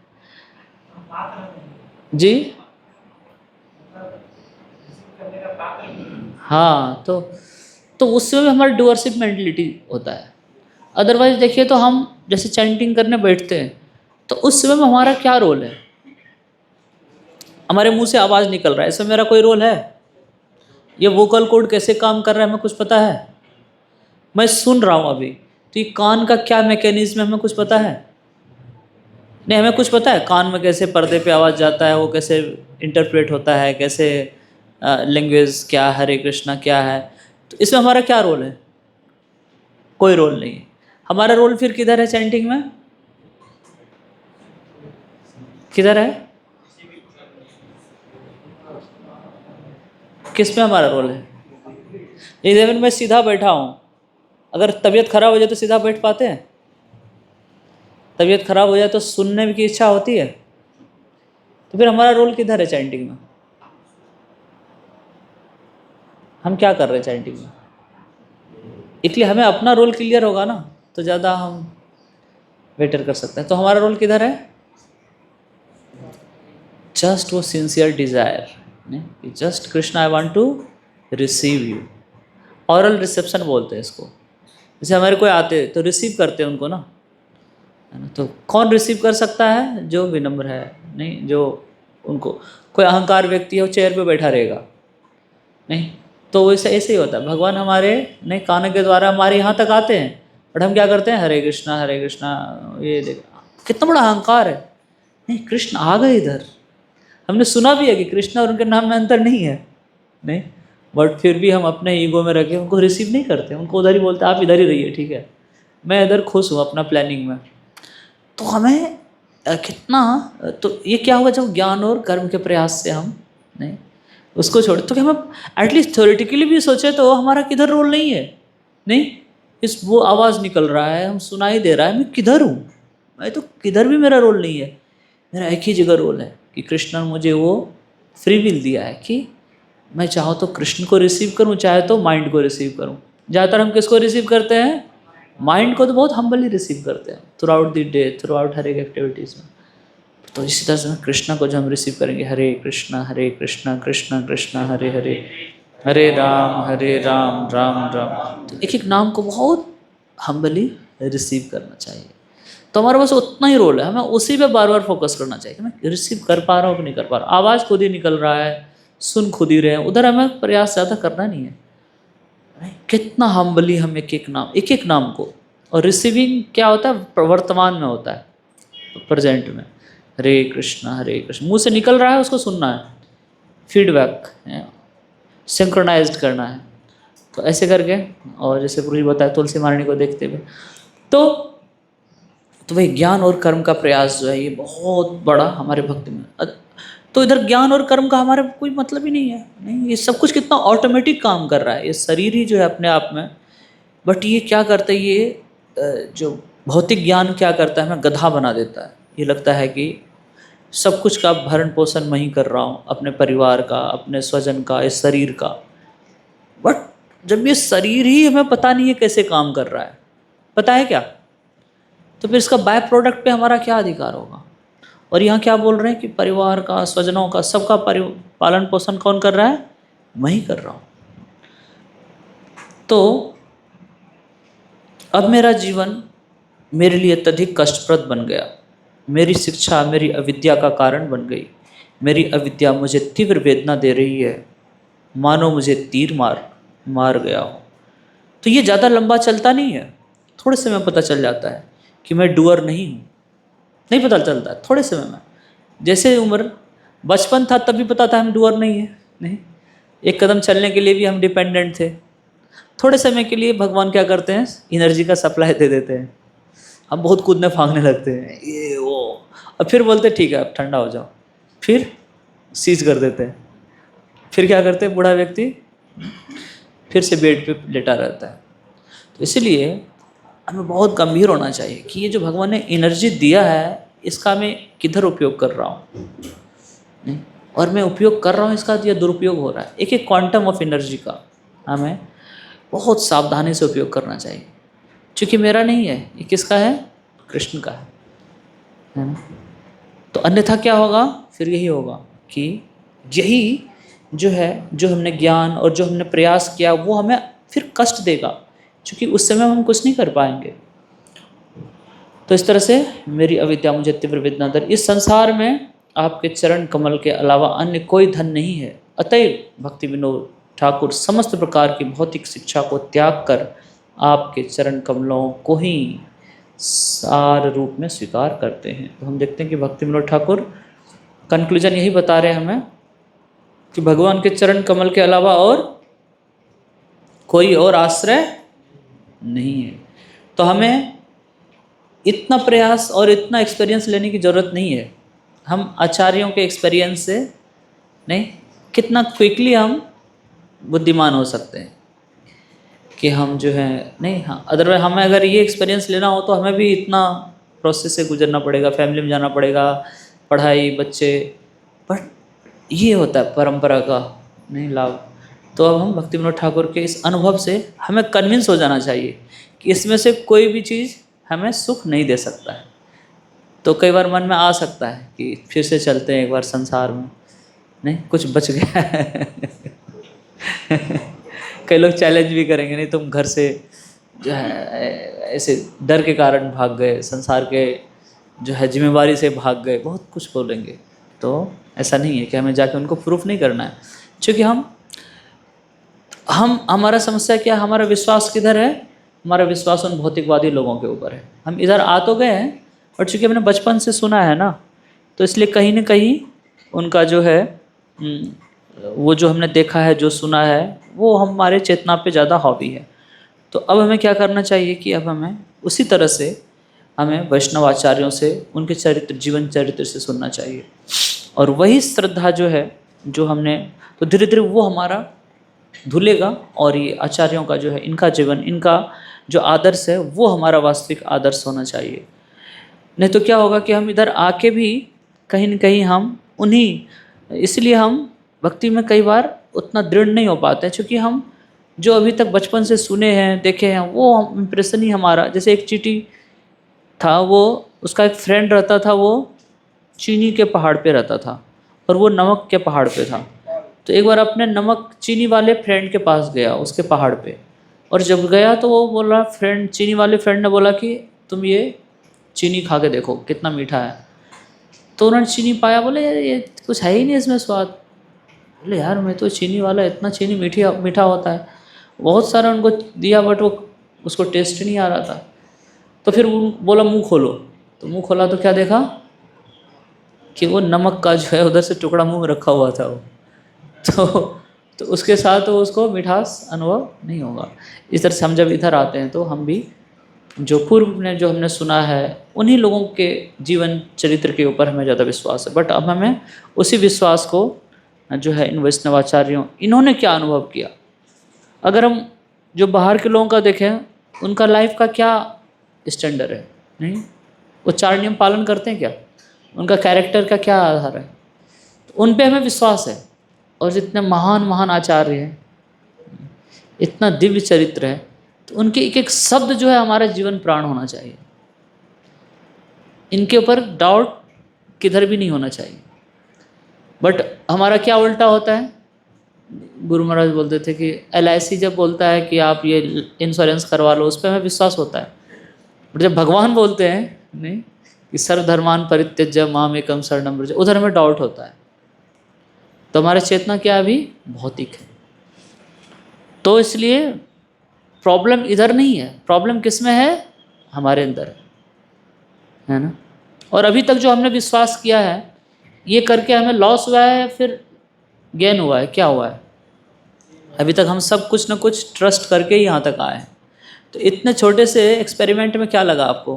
जी। हाँ, तो उससे भी हमारा डूअरशिप मेंटलिटी होता है। अदरवाइज देखिए तो हम जैसे चैंटिंग करने बैठते हैं तो उस समय में हमारा क्या रोल है? हमारे मुंह से आवाज़ निकल रहा है, इसमें मेरा कोई रोल है? ये वोकल कोड कैसे काम कर रहा है हमें कुछ पता है? मैं सुन रहा हूँ अभी, तो ये कान का क्या मैकेनिज्म है हमें कुछ पता है? नहीं, हमें कुछ पता है कान में कैसे पर्दे पे आवाज़ जाता है, वो कैसे इंटरप्रेट होता है, कैसे लैंग्वेज क्या, हरे कृष्णा क्या है। तो इसमें हमारा क्या रोल है? कोई रोल नहीं है। हमारा रोल फिर किधर है चैंटिंग में? किधर है? किस में हमारा रोल है? इधर मैं सीधा बैठा हूँ, अगर तबीयत खराब हो जाए तो सीधा बैठ पाते हैं? तबीयत खराब हो जाए तो सुनने की इच्छा होती है? तो फिर हमारा रोल किधर है चैंटिंग में? हम क्या कर रहे हैं चैंटिंग में? इसलिए हमें अपना रोल क्लियर होगा ना तो ज़्यादा हम बेटर कर सकते हैं। तो हमारा रोल किधर है? जस्ट वो सिंसियर डिज़ायर, नहीं just Krishna I want to receive you. Aural reception बोलते हैं इसको। जैसे हमारे कोई आते तो रिसीव करते हैं उनको ना, है ना। तो कौन रिसीव कर सकता है? जो विनम्र है, नहीं जो उनको, कोई अहंकार व्यक्ति है वो चेयर पे बैठा रहेगा नहीं। तो वैसे ऐसे ही होता है, भगवान हमारे नहीं कान के द्वारा हमारे यहाँ तक आते हैं, बट हम क्या करते हैं? हरे कृष्णा, ये देख कितना बड़ा अहंकार है। नहीं, कृष्ण आ गए इधर। हमने सुना भी है कि कृष्ण और उनके नाम में अंतर नहीं है, नहीं, बट फिर भी हम अपने ईगो में रखे उनको रिसीव नहीं करते, उनको उधर ही बोलते आप इधर ही रहिए, ठीक है, मैं इधर खुश हूँ अपना प्लानिंग में। तो हमें कितना, तो ये क्या होगा जब ज्ञान और कर्म के प्रयास से हम नहीं उसको छोड़, तो क्या हम एटलीस्ट थ्योरेटिकली भी सोचे तो हमारा किधर रोल नहीं है? नहीं, इस वो आवाज़ निकल रहा है, हम सुनाई दे रहा है, मैं किधर हूँ? मैं तो किधर भी मेरा रोल नहीं है। मेरा एक ही जगह रोल है कि कृष्ण ने मुझे वो फ्री विल दिया है कि मैं चाहूँ तो कृष्ण को रिसीव करूँ, चाहे तो माइंड को रिसीव करूँ। ज़्यादातर हम किसको रिसीव करते हैं? माइंड को तो बहुत हम्बली रिसीव करते हैं throughout the day, throughout हर एक एक्टिविटीज़ में। तो इसी तरह से कृष्णा को जो हम रिसीव करेंगे, हरे कृष्णा कृष्णा कृष्णा हरे हरे, हरे राम राम राम, तो एक एक नाम को बहुत हम्बली रिसीव करना चाहिए। तो हमारे पास उतना ही रोल है, हमें उसी पे बार बार फोकस करना चाहिए कि मैं रिसीव कर पा रहा हूँ कि नहीं कर पा रहा हूँ। आवाज़ खुद ही निकल रहा है, सुन खुद ही रहे हैं, उधर हमें प्रयास ज़्यादा करना नहीं है। कितना हम्बली हम एक एक नाम को, और रिसीविंग क्या होता है? वर्तमान में होता है, प्रेजेंट में। हरे कृष्णा मुंह से निकल रहा है, उसको सुनना है, फीडबैक सिंक्रोनाइज्ड करना है। तो ऐसे करके, और जैसे पूरी बताया तुलसी महारानी को देखते हुए, तो वही ज्ञान और कर्म का प्रयास जो है ये बहुत बड़ा हमारे भक्ति में। तो इधर ज्ञान और कर्म का हमारा कोई मतलब ही नहीं है, नहीं, ये सब कुछ कितना ऑटोमेटिक काम कर रहा है, ये शरीर ही जो है अपने आप में। बट ये क्या करता है, ये जो भौतिक ज्ञान क्या करता है, हमें गधा बना देता है। ये लगता है कि सब कुछ का भरण पोषण मैं ही कर रहा हूँ, अपने परिवार का, अपने स्वजन का, इस शरीर का। बट जब ये शरीर ही हमें पता नहीं है कैसे काम कर रहा है, पता है क्या, तो फिर इसका बाय प्रोडक्ट पे हमारा क्या अधिकार होगा? और यहाँ क्या बोल रहे हैं कि परिवार का, स्वजनों का, सबका पालन पोषण कौन कर रहा है? मैं ही कर रहा हूँ। तो अब मेरा जीवन मेरे लिए अत्यधिक कष्टप्रद बन गया। मेरी शिक्षा मेरी अविद्या का कारण बन गई। मेरी अविद्या मुझे तीव्र वेदना दे रही है, मानो मुझे तीर मार गया हो। तो ये ज़्यादा लंबा चलता नहीं है, थोड़े समय में पता चल जाता है कि मैं डूअर नहीं हूँ। नहीं पता चलता है थोड़े समय में, जैसे उम्र बचपन था तब भी पता था हम डूअर नहीं है, नहीं, एक कदम चलने के लिए भी हम डिपेंडेंट थे। थोड़े समय के लिए भगवान क्या करते हैं, एनर्जी का सप्लाई दे देते हैं, हम बहुत कूदने फांगने लगते हैं, ये वो, और फिर बोलते हैं ठीक है अब ठंडा हो जाओ, फिर सीज कर देते हैं। फिर क्या करते हैं, बूढ़ा व्यक्ति फिर से बेड पे लेटा रहता है। तो इसलिए हमें बहुत गंभीर होना चाहिए कि ये जो भगवान ने एनर्जी दिया है इसका मैं किधर उपयोग कर रहा हूँ, नहीं, और मैं उपयोग कर रहा हूँ इसका या दुरुपयोग हो रहा है। एक एक क्वांटम ऑफ एनर्जी का हमें बहुत सावधानी से उपयोग करना चाहिए, क्योंकि मेरा नहीं है, ये किसका है, कृष्ण का है ना। तो अन्यथा क्या होगा, फिर यही होगा कि यही जो है, जो हमने ज्ञान और जो हमने प्रयास किया वो हमें फिर कष्ट देगा, क्योंकि उस समय हम कुछ नहीं कर पाएंगे। तो इस तरह से मेरी अविद्या मुझे तीव्र वेदना दर, इस संसार में आपके चरण कमल के अलावा अन्य कोई धन नहीं है। अतएव भक्ति विनोद ठाकुर समस्त प्रकार की भौतिक शिक्षा को त्याग कर आपके चरण कमलों को ही सार रूप में स्वीकार करते हैं। तो हम देखते हैं कि भक्ति विनोद ठाकुर कंक्लूजन यही बता रहे हैं हमें कि भगवान के चरण कमल के अलावा और कोई और आश्रय नहीं है। तो हमें इतना प्रयास और इतना एक्सपीरियंस लेने की ज़रूरत नहीं है। हम आचार्यों के एक्सपीरियंस से नहीं, कितना क्विकली हम बुद्धिमान हो सकते हैं कि हम जो है नहीं, हाँ, अदरवाइज हमें अगर ये एक्सपीरियंस लेना हो तो हमें भी इतना प्रोसेस से गुजरना पड़ेगा, फैमिली में जाना पड़ेगा, पढ़ाई, बच्चे, बट ये होता है परंपरा का नहीं लाभ। तो अब हम भक्ति विनोद ठाकुर के इस अनुभव से हमें कन्विंस हो जाना चाहिए कि इसमें से कोई भी चीज़ हमें सुख नहीं दे सकता है। तो कई बार मन में आ सकता है कि फिर से चलते हैं एक बार संसार में, नहीं कुछ बच गया है कई लोग चैलेंज भी करेंगे, नहीं तुम घर से जो है ऐसे डर के कारण भाग गए, संसार के जो है जिम्मेवारी से भाग गए, बहुत कुछ बोलेंगे। तो ऐसा नहीं है कि हमें जाके उनको प्रूफ नहीं करना है, क्योंकि हम हमारा समस्या क्या, हमारा विश्वास किधर है, हमारा विश्वास उन भौतिकवादी लोगों के ऊपर है। हम इधर आ तो गए हैं, और चूँकि हमने बचपन से सुना है ना, तो इसलिए कहीं ना कहीं उनका जो है वो जो हमने देखा है, जो सुना है, वो हमारे चेतना पे ज़्यादा हावी है। तो अब हमें क्या करना चाहिए कि अब हमें उसी तरह से हमें वैष्णव आचार्यों से, उनके चरित्र, जीवन चरित्र से सुनना चाहिए, और वही श्रद्धा जो है जो हमने, तो धीरे धीरे वो हमारा धुलेगा, और ये आचार्यों का जो है, इनका जीवन, इनका जो आदर्श है वो हमारा वास्तविक आदर्श होना चाहिए। नहीं तो क्या होगा कि हम इधर आके भी कहीं न कहीं हम उन्हीं, इसलिए हम भक्ति में कई बार उतना दृढ़ नहीं हो पाते हैं, क्योंकि हम जो अभी तक बचपन से सुने हैं, देखे हैं, वो इम्प्रेशन ही हमारा। जैसे एक चींटी था, वो उसका एक फ्रेंड रहता था, वो चीनी के पहाड़ पे रहता था और वो नमक के पहाड़ पे था। तो एक बार अपने नमक चीनी वाले फ्रेंड के पास गया, उसके पहाड़ पे, और जब गया तो वो बोला, फ्रेंड, चीनी वाले फ्रेंड ने बोला कि तुम ये चीनी खा के देखो कितना मीठा है। तो उन्होंने चीनी पाया, बोले यार ये कुछ है ही नहीं इसमें स्वाद। बोले यार मैं तो चीनी वाला, इतना चीनी मीठा होता है। बहुत सारा उनको दिया, बट वो उसको टेस्ट नहीं आ रहा था। तो फिर वो बोला मुंह खोलो, तो मुंह खोला तो क्या देखा कि वो नमक का जो है उधर से टुकड़ा मुंह में रखा हुआ था वो। तो उसके साथ तो उसको मिठास अनुभव नहीं होगा। इस तरह से हम जब इधर आते हैं तो हम भी जो पूर्व में जो हमने सुना है उन्हीं लोगों के जीवन चरित्र के ऊपर हमें ज़्यादा विश्वास है, बट अब हमें उसी विश्वास को जो है इन वैष्णवाचार्यों, इन्होंने क्या अनुभव किया। अगर हम जो बाहर के लोगों का देखें, उनका लाइफ का क्या स्टैंडर्ड है, नहीं, वो 4 नियम पालन करते हैं क्या, उनका कैरेक्टर का क्या आधार है, तो उन पे हमें विश्वास है। और जितने महान महान आचार्य हैं, इतना दिव्य चरित्र है, तो उनके एक एक शब्द जो है हमारा जीवन प्राण होना चाहिए। इनके ऊपर डाउट किधर भी नहीं होना चाहिए। बट हमारा क्या उल्टा होता है, गुरु महाराज बोलते थे कि LIC जब बोलता है कि आप ये इंश्योरेंस करवा लो, उस पर हमें विश्वास होता है। बट जब भगवान बोलते हैं नहीं कि सर्वधर्मान परित्यज्य माम एकम शरणम व्रज, उधर हमें डाउट होता है। तो हमारा चेतना क्या अभी भौतिक है। तो इसलिए प्रॉब्लम इधर नहीं है, प्रॉब्लम किस में है, हमारे अंदर है ना। और अभी तक जो हमने विश्वास किया है, ये करके हमें लॉस हुआ है, फिर गेन हुआ है, क्या हुआ है? अभी तक हम सब कुछ ना कुछ ट्रस्ट करके ही यहाँ तक आए हैं। तो इतने छोटे से एक्सपेरिमेंट में क्या लगा आपको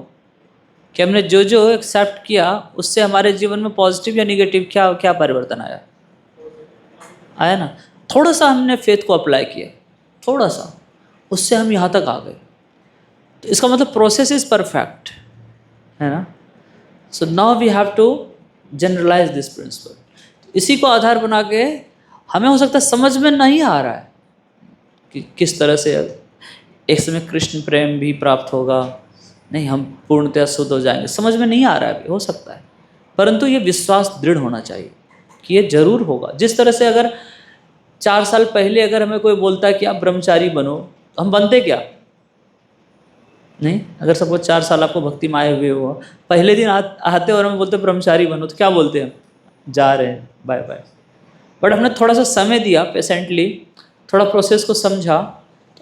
कि हमने जो जो एक्सेप्ट किया उससे हमारे जीवन में पॉजिटिव या निगेटिव क्या क्या परिवर्तन आया? आया ना? थोड़ा सा हमने फेथ को अप्लाई किया, थोड़ा सा, उससे हम यहाँ तक आ गए। तो इसका मतलब प्रोसेस इज परफेक्ट, है ना? So now we have to generalise this principle. इसी को आधार बना के हमें हो सकता है समझ में नहीं आ रहा है कि किस तरह से एक समय कृष्ण प्रेम भी प्राप्त होगा, नहीं हम पूर्णतया शुद्ध हो जाएंगे, समझ में नहीं आ रहा है अभी, हो सकता है, परंतु ये विश्वास दृढ़ होना चाहिए कि ये जरूर होगा। जिस तरह से अगर 4 साल पहले अगर हमें कोई बोलता है कि आप ब्रह्मचारी बनो, तो हम बनते क्या? नहीं। अगर सपोज 4 साल आपको भक्ति में आए हुए हो, पहले दिन आते और हमें बोलते ब्रह्मचारी बनो, तो क्या बोलते हैं? जा रहे हैं, बाय बाय। बट हमने थोड़ा सा समय दिया, पेशेंटली थोड़ा प्रोसेस को समझा,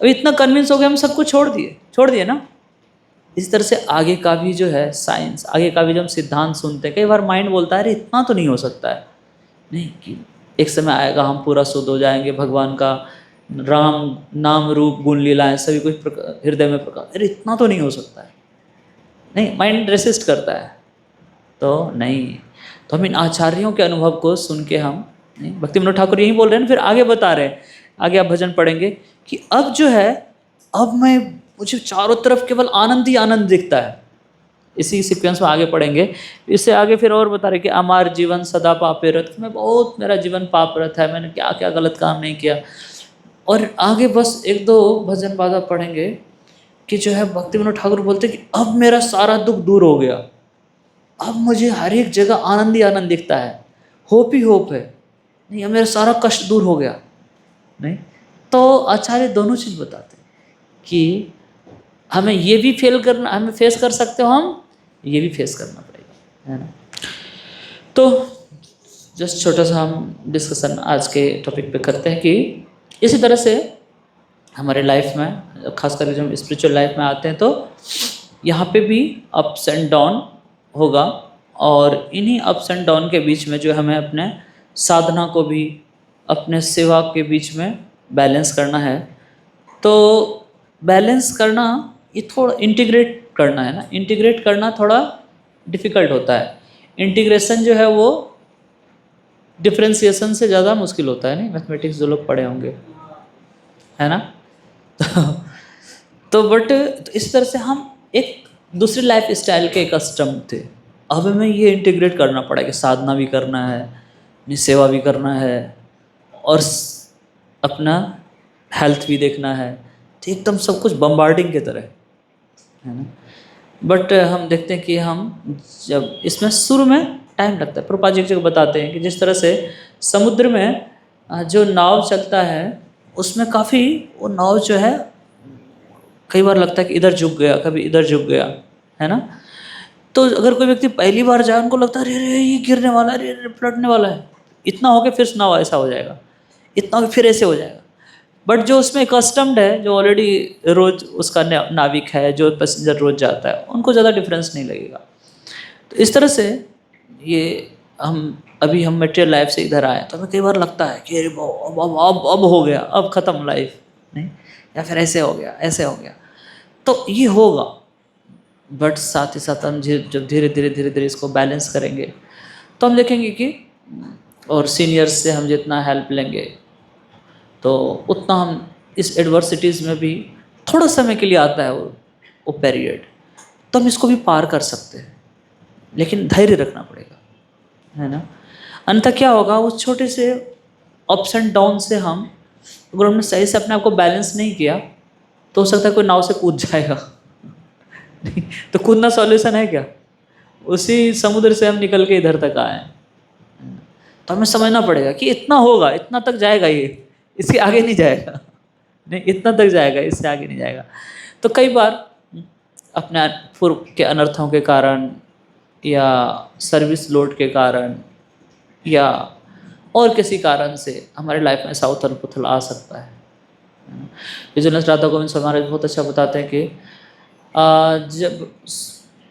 तो इतना कन्विंस हो गया, हम सब कुछ छोड़ दिए ना। इस तरह से आगे का भी जो है साइंस, आगे का भी जो हम सिद्धांत सुनते हैं, कई बार माइंड बोलता है अरे इतना तो नहीं हो सकता है, नहीं कि एक समय आएगा हम पूरा शुद्ध हो जाएंगे, भगवान का राम नाम रूप गुण लीलाएं सभी कुछ हृदय में प्रकाश, अरे इतना तो नहीं हो सकता है, नहीं, माइंड रेसिस्ट करता है। तो नहीं, तो हम इन आचार्यों के अनुभव को सुन के हम नहीं, भक्ति विनोद ठाकुर यही बोल रहे हैं, फिर आगे बता रहे हैं, आगे आप भजन पढ़ेंगे कि अब जो है, अब मुझे चारों तरफ केवल आनंद ही आनंद दिखता है। इसी सीक्वेंस में आगे पढ़ेंगे, इससे आगे फिर और बता रहे कि अमार जीवन सदा पापे रत, मैं बहुत, मेरा जीवन पापरत है, मैंने क्या क्या गलत काम नहीं किया। और आगे बस 1-2 भजन बाधा पढ़ेंगे कि जो है भक्ति विनोद ठाकुर बोलते कि अब मेरा सारा दुख दूर हो गया, अब मुझे हर एक जगह आनंद ही आनंद दिखता है, होप ही होप है, नहीं अब मेरा सारा कष्ट दूर हो गया। नहीं, तो आचार्य दोनों चीज़ बताते हैं कि हमें ये भी हमें फेस कर सकते हो, हम ये भी फेस करना पड़ेगा, है ना। तो जस्ट छोटा सा हम डिस्कशन आज के टॉपिक पे करते हैं कि इसी तरह से हमारे लाइफ में, खासकर जब स्पिरिचुअल लाइफ में आते हैं, तो यहाँ पे भी अप्स एंड डाउन होगा, और इन्हीं अप्स एंड डाउन के बीच में जो हमें अपने साधना को भी अपने सेवा के बीच में बैलेंस करना है। तो बैलेंस करना, ये थोड़ा इंटीग्रेट करना है ना, इंटीग्रेट करना थोड़ा डिफ़िकल्ट होता है। इंटीग्रेशन जो है वो डिफ्रेंसिएशन से ज़्यादा मुश्किल होता है, नहीं, मैथमेटिक्स जो लोग पढ़े होंगे, है ना। तो इस तरह से हम एक दूसरी लाइफ स्टाइल के कस्टम थे, अब हमें ये इंटीग्रेट करना पड़ा कि साधना भी करना है, अपनी सेवा भी करना है, और अपना हेल्थ भी देखना है, तो एकदम सब कुछ बम्बार्डिंग की तरह, है ना। बट हम देखते हैं कि हम जब इसमें शुरू में टाइम लगता है, प्रभुपाद जी एक जगह बताते हैं कि जिस तरह से समुद्र में जो नाव चलता है, उसमें काफ़ी वो नाव जो है कई बार लगता है कि इधर झुक गया, कभी इधर झुक गया, है ना। तो अगर कोई व्यक्ति पहली बार जाए, उनको लगता है अरे अरे ये गिरने वाला है, अरे अरे पलटने वाला है, इतना हो के फिर नाव ऐसा हो जाएगा, इतना हो फिर ऐसे हो जाएगा। बट जो उसमें कस्टम्ड है, जो ऑलरेडी रोज उसका नाविक है, जो पैसेंजर रोज जाता है, उनको ज़्यादा डिफरेंस नहीं लगेगा। तो इस तरह से ये अभी हम मटेरियल लाइफ से इधर आए, तो हमें कई बार लगता है कि अरे अब हो गया, अब ख़त्म लाइफ, नहीं, या फिर ऐसे हो गया, ऐसे हो गया। तो ये होगा, बट साथ ही साथ हम जब धीरे धीरे इसको बैलेंस करेंगे, तो हम देखेंगे कि और सीनियर्स से हम जितना हेल्प लेंगे, तो उतना हम इस एडवर्सिटीज़ में भी थोड़ा समय के लिए आता है वो पीरियड, तो हम इसको भी पार कर सकते हैं, लेकिन धैर्य रखना पड़ेगा, है ना। अन्यथा क्या होगा, वो छोटे से अप्स एंड डाउन से अगर हमने सही से अपने आप को बैलेंस नहीं किया, तो हो सकता है कोई नाव से कूद जाएगा। नहीं, तो कूदना सॉल्यूशन है क्या? उसी समुद्र से हम निकल के इधर तक आए हैं, तो हमें समझना पड़ेगा कि इतना होगा, इतना तक जाएगा, ये इसके आगे नहीं जाएगा, नहीं इतना तक जाएगा, इससे आगे नहीं जाएगा। तो कई बार अपने पूर्व के अनर्थों के कारण, या सर्विस लोड के कारण, या और किसी कारण से हमारे लाइफ में ऐसा उथल पुथल आ सकता है। विजयनाथ राधा गोविंद स्वामी महाराज बहुत अच्छा बताते हैं कि जब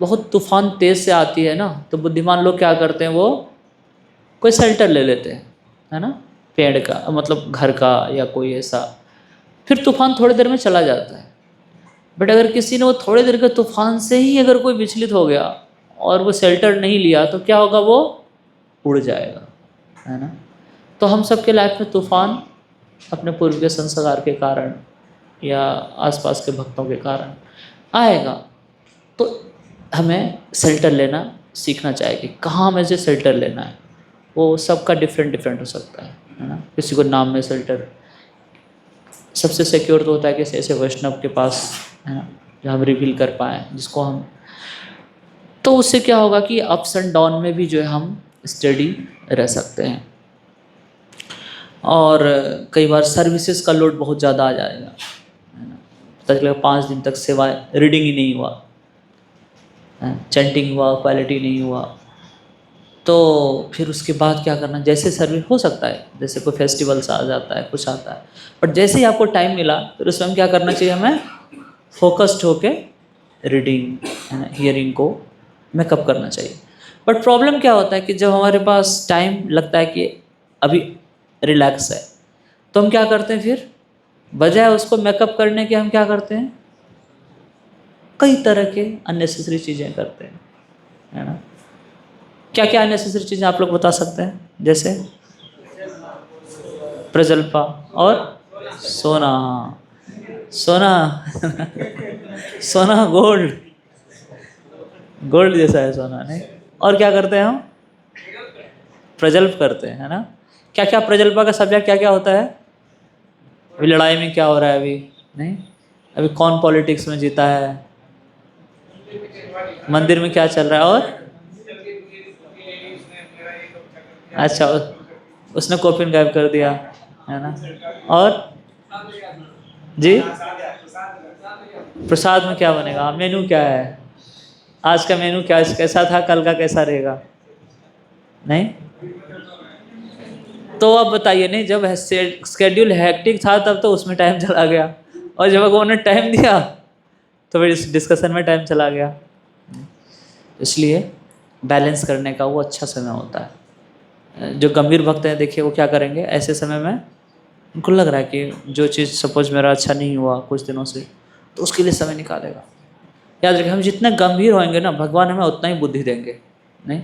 बहुत तूफान तेज़ से आती है ना, तो बुद्धिमान लोग क्या करते हैं, वो कोई शेल्टर ले लेते हैं, है ना। पेड़ का, मतलब घर का या कोई ऐसा, फिर तूफान थोड़ी देर में चला जाता है। बट अगर किसी ने वो थोड़ी देर के तूफान से ही अगर कोई विचलित हो गया और वो शेल्टर नहीं लिया तो क्या होगा, वो उड़ जाएगा, है ना। तो हम सबके लाइफ में तूफान अपने पूर्व के संस्कार के कारण या आसपास के भक्तों के कारण आएगा। तो हमें शेल्टर लेना सीखना चाहिए कि कहाँ हमें से शेल्टर लेना है। वो सबका डिफरेंट डिफरेंट हो सकता है ना। किसी को नाम में शेल्टर, सबसे सिक्योर तो होता है कि ऐसे वैष्णव के पास, है ना, जो हम रिवील कर पाएँ, जिसको हम, तो उससे क्या होगा कि अप्स एंड डाउन में भी जो है हम स्टडी रह सकते हैं। और कई बार सर्विसेज का लोड बहुत ज़्यादा आ जाएगा, है ना। पता चलेगा 5 दिन तक सेवा रीडिंग ही नहीं हुआ, चैंटिंग हुआ, क्वालिटी नहीं हुआ, तो फिर उसके बाद क्या करना। जैसे सर्विस हो सकता है, जैसे कोई फेस्टिवल्स आ जाता है, कुछ आता है, बट जैसे ही आपको टाइम मिला फिर उसमें हम क्या करना चाहिए, हमें फोकस्ड होके रीडिंग, है ना, हियरिंग को मेकअप करना चाहिए। बट प्रॉब्लम क्या होता है कि जब हमारे पास टाइम लगता है कि अभी रिलैक्स है, तो हम क्या करते हैं, फिर बजाय उसको मेकअप करने के हम क्या करते हैं, कई तरह के अननेसेसरी चीज़ें करते हैं, है ना। क्या क्या अननेसेसरी चीज़ें आप लोग बता सकते हैं? जैसे प्रजल्पा और सोना, सोना सोना गोल्ड, गोल्ड जैसा है सोना, नहीं। और क्या करते हैं हम? प्रजल्प करते हैं, है ना। क्या क्या प्रजल्पा का सब्जेक्ट क्या क्या होता है? अभी लड़ाई में क्या हो रहा है, अभी नहीं, अभी कौन पॉलिटिक्स में जीता है, मंदिर में क्या चल रहा है, और अच्छा उसने कॉपिन गायब कर दिया, है ना। और जी, प्रसाद में क्या बनेगा, मेनू क्या है, आज का मेनू क्या कैसा था, कल का कैसा रहेगा, नहीं। तो अब बताइए, नहीं, जब स्केड्यूल हैक्टिक था तब तो उसमें टाइम चला गया, और जब उन्होंने टाइम दिया तो फिर इस डिस्कशन में टाइम चला गया। इसलिए बैलेंस करने का वो अच्छा समय होता है। जो गंभीर भक्त हैं, देखिए वो क्या करेंगे ऐसे समय में, उनको लग रहा है कि जो चीज़ सपोज मेरा अच्छा नहीं हुआ कुछ दिनों से, तो उसके लिए समय निकालेगा। याद रखिए, हम जितने गंभीर होंगे ना, भगवान हमें उतना ही बुद्धि देंगे, नहीं।